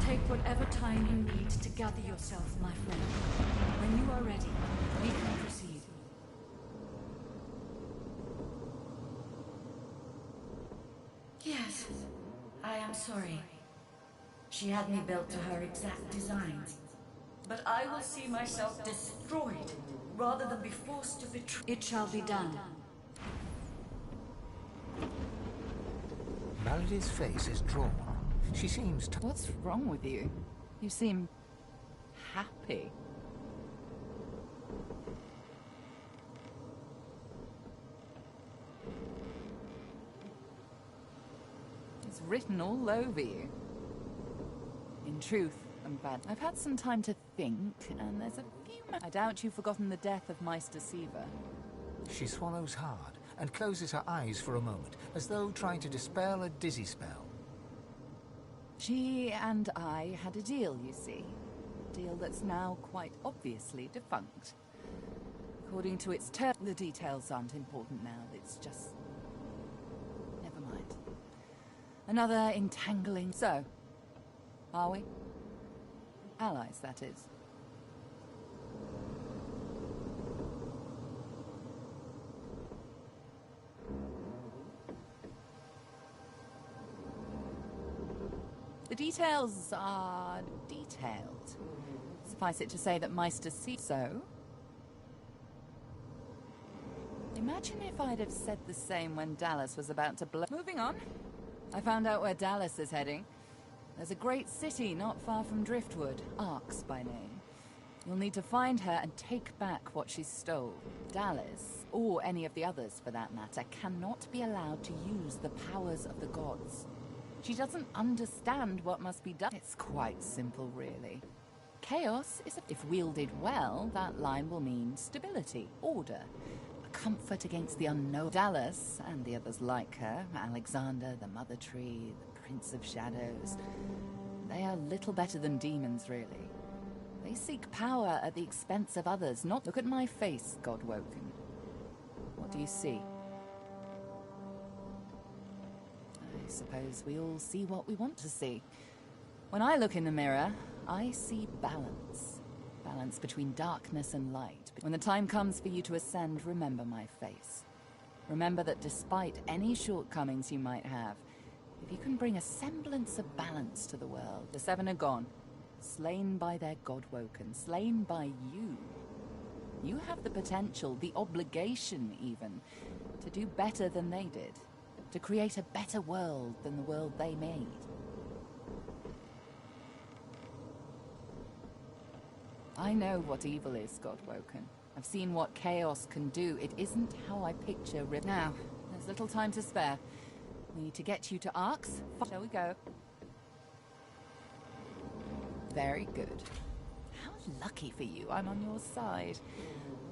V: Take whatever time you need to gather yourself, my friend. When you are ready, we can proceed. am sorry. She had me built to her exact designs. But I will see myself destroyed rather than be forced to betray. It shall be done.
A: Melody's face is drawn. She seems to...
J: What's wrong with you? You seem... happy. It's written all over you. In truth, I'm bad. I've had some time to think, and there's a few... I doubt you've forgotten the death of Meister Siva.
A: She swallows hard and closes her eyes for a moment, as though trying to dispel a dizzy spell.
J: She and I had a deal, you see. A deal that's now quite obviously defunct. According to its terms, the details aren't important now, it's just... never mind. Another entangling... So, are we? Allies, that is. The details are detailed. Suffice it to say that Meister sees so. Imagine if I'd have said the same when Dallas was about to blow. Moving on. I found out where Dallas is heading. There's a great city not far from Driftwood, Arx by name. You'll need to find her and take back what she stole. Dallas, or any of the others for that matter, cannot be allowed to use the powers of the gods. She doesn't understand what must be done. It's quite simple, really. Chaos is if wielded well, that line will mean stability, order, a comfort against the unknown. Dallas, and the others like her, Alexander, the Mother Tree, the Prince of Shadows, they are little better than demons, really. They seek power at the expense of others, not... Look at my face, Godwoken. What do you see? I suppose we all see what we want to see. When I look in the mirror, I see balance. Balance between darkness and light. When the time comes for you to ascend, remember my face. Remember that despite any shortcomings you might have, if you can bring a semblance of balance to the world, the seven are gone. Slain by their Godwoken, slain by you. You have the potential, the obligation even, to do better than they did. To create a better world than the world they made. I know what evil is, Godwoken. I've seen what chaos can do. It isn't how I picture Rip. Now, there's little time to spare. We need to get you to Arx. Shall we go? Very good. How lucky for you I'm on your side.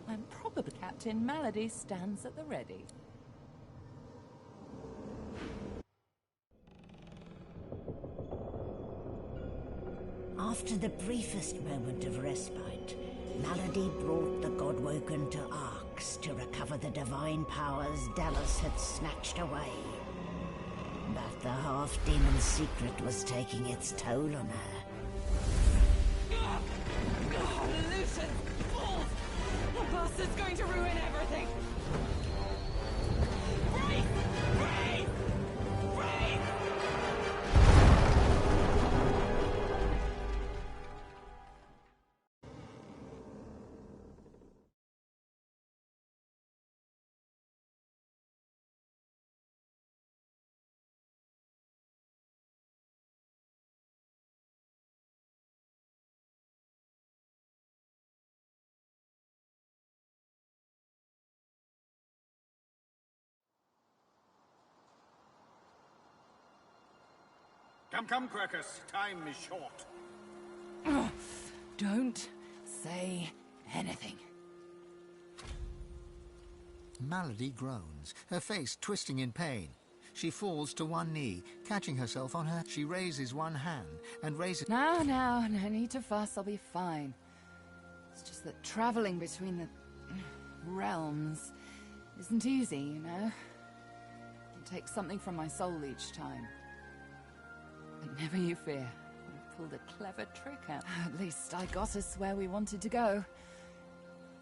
J: I'm probably Captain Malady stands at the ready.
E: After the briefest moment of respite, Malady brought the Godwoken to Arx to recover the divine powers Dallas had snatched away. But the half-demon secret was taking its toll on her.
J: Lucian! Fools! The bastard's going to ruin everything! Breathe! Breathe! Breathe!
G: Come, Quercus. Time is short.
J: Oh, don't say anything.
A: Malady groans, her face twisting in pain. She falls to one knee, catching herself on her. She raises one hand and raises...
J: Now, no need to fuss, I'll be fine. It's just that traveling between the realms isn't easy, you know? It takes something from my soul each time. But never you fear, I pulled a clever trick out. At least I got us where we wanted to go.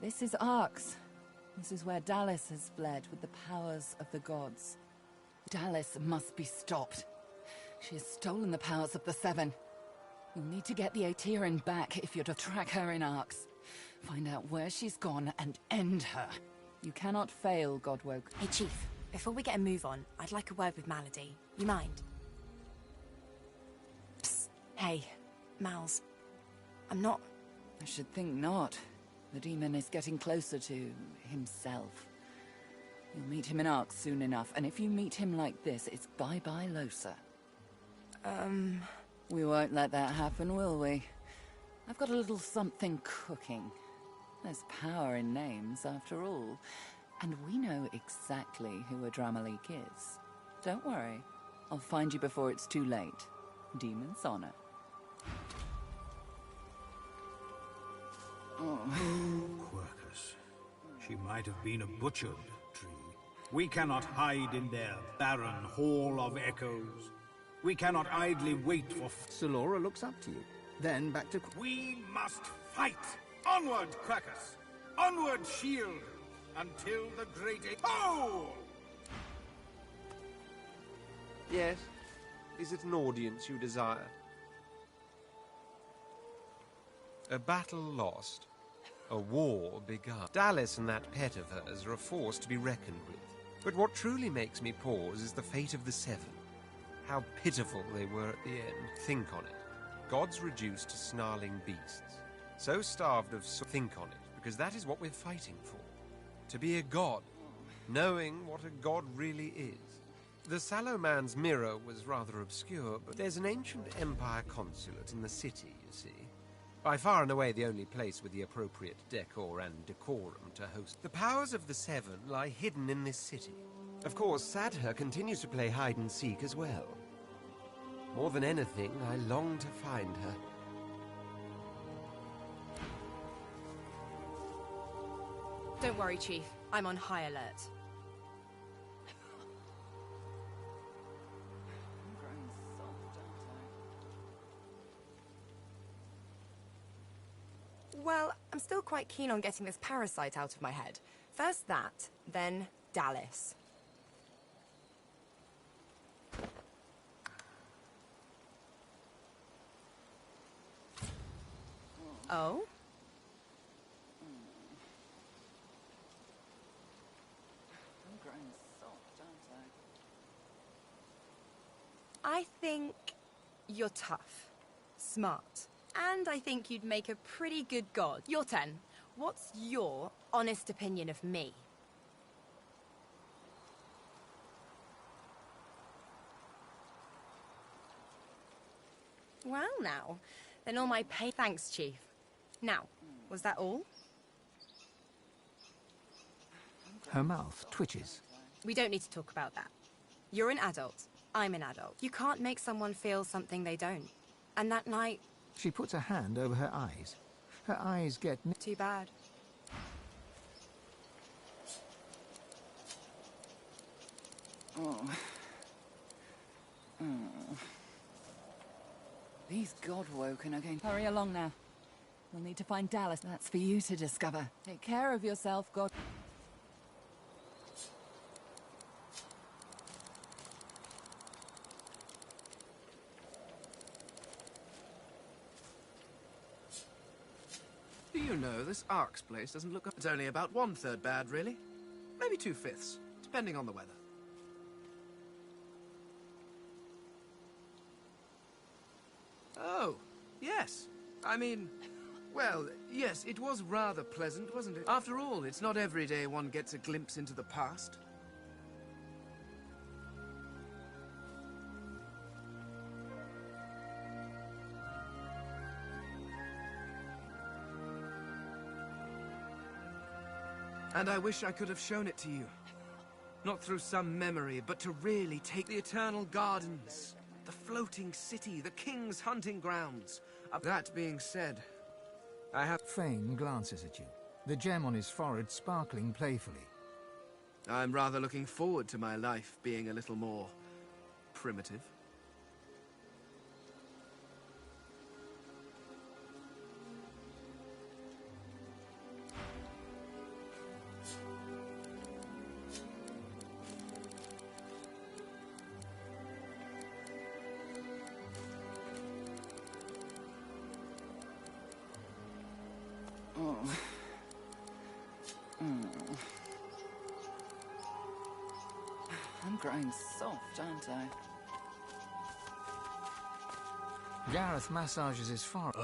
J: This is Arx. This is where Dallas has fled with the powers of the gods. Dallas must be stopped. She has stolen the powers of the Seven. You'll need to get the Aetherin back if you're to track her in Arx. Find out where she's gone and end her. You cannot fail, Godwoke.
D: Hey, Chief. Before we get a move on, I'd like a word with Malady. You mind? Psst. Hey, Mals. I'm not...
J: I should think not. The demon is getting closer to himself. You'll meet him in Arx soon enough, and if you meet him like this, it's bye-bye Lohse. We won't let that happen, will we? I've got a little something cooking. There's power in names, after all. And we know exactly who Adramalik is. Don't worry. I'll find you before it's too late. Demon's honor.
G: Oh. Quercus. She might have been a butchered tree. We cannot hide in their barren hall of echoes. We cannot idly wait for...
A: Selora looks up to you. Then back to...
G: We must fight! Onward, Quercus! Onward, shield! Until the great... Oh!
C: Yes? Is it an audience you desire? A battle lost. A war begun. Dallis and that pet of hers are a force to be reckoned with. But what truly makes me pause is the fate of the Seven. How pitiful they were at the end. Think on it. Gods reduced to snarling beasts. So starved of... Think on it, because that is what we're fighting for. To be a god. Knowing what a god really is. The Sallow Man's mirror was rather obscure, but there's an ancient Empire consulate in the city, you see. By far and away the only place with the appropriate decor and decorum to host. The powers of the Seven lie hidden in this city. Of course, Sadher continues to play hide-and-seek as well. More than anything, I long to find her.
D: Don't worry, Chief. I'm on high alert. Well, I'm still quite keen on getting this parasite out of my head. First that, then Dallis. Oh?
J: I'm growing soft, aren't
D: I think you're tough, smart, and I think you'd make a pretty good god. You're 10. What's your honest opinion of me? Well now, then all my pay... Thanks, Chief. Now, was that all?
A: Her mouth twitches.
D: We don't need to talk about that. You're an adult. I'm an adult. You can't make someone feel something they don't. And that night...
A: She puts a hand over her eyes. Her eyes get...
D: Too bad.
J: Oh. Oh. These Godwoken are going... Hurry along now. We'll need to find Dallis. That's for you to discover. Take care of yourself, God...
B: Do you know, this Arx place doesn't look... It's only about 1/3 bad, really. Maybe 2/5, depending on the weather. Oh, yes. I mean, well, yes, it was rather pleasant, wasn't it? After all, it's not every day one gets a glimpse into the past. And I wish I could have shown it to you. Not through some memory, but to really take the Eternal Gardens, the floating city, the King's hunting grounds. That being said, I have...
A: Fane glances at you, the gem on his forehead sparkling playfully.
B: I'm rather looking forward to my life being a little more... primitive.
J: I'm growing soft, aren't I?
A: Gareth massages his forehead.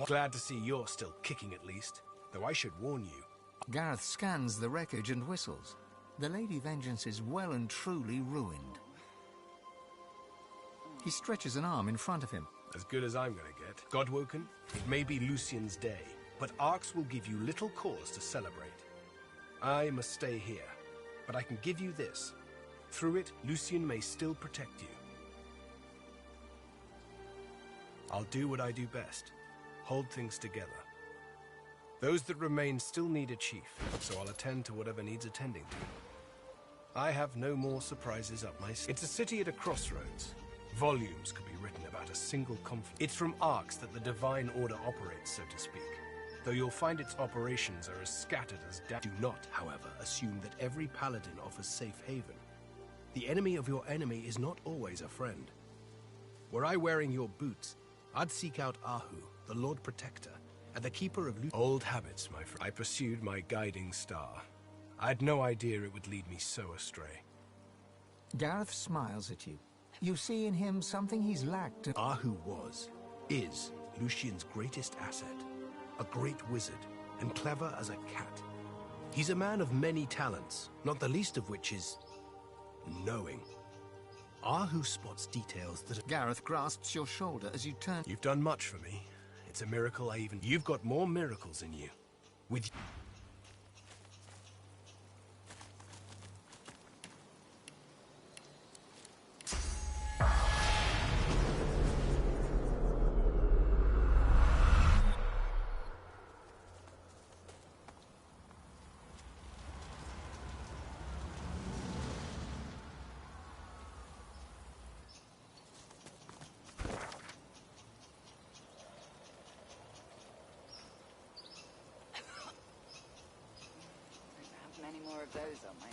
H: Glad to see you're still kicking at least, though I should warn you.
A: Gareth scans the wreckage and whistles. The Lady Vengeance is well and truly ruined. He stretches an arm in front of him.
H: As good as I'm gonna get. Godwoken, it may be Lucian's day, but Arx will give you little cause to celebrate. I must stay here, but I can give you this. Through it, Lucian may still protect you. I'll do what I do best. Hold things together. Those that remain still need a chief, so I'll attend to whatever needs attending to. I have no more surprises up my sleeve. It's a city at a crossroads. Volumes could be written about a single conflict. It's from Arx that the Divine Order operates, so to speak. Though you'll find its operations are as scattered as Do not, however, assume that every paladin offers safe haven. The enemy of your enemy is not always a friend. Were I wearing your boots, I'd seek out Ahu, the Lord Protector, and the Keeper of Old habits, my friend. I pursued my guiding star. I'd no idea it would lead me so astray.
A: Gareth smiles at you. You see in him something he's lacked.
H: Ahu is Lucian's greatest asset. A great wizard, and clever as a cat. He's a man of many talents, not the least of which is knowing. Ahu spots details that...
A: Gareth grasps your shoulder as you turn.
H: You've done much for me. It's a miracle I even... You've got more miracles in you. With...
J: Many more of those on my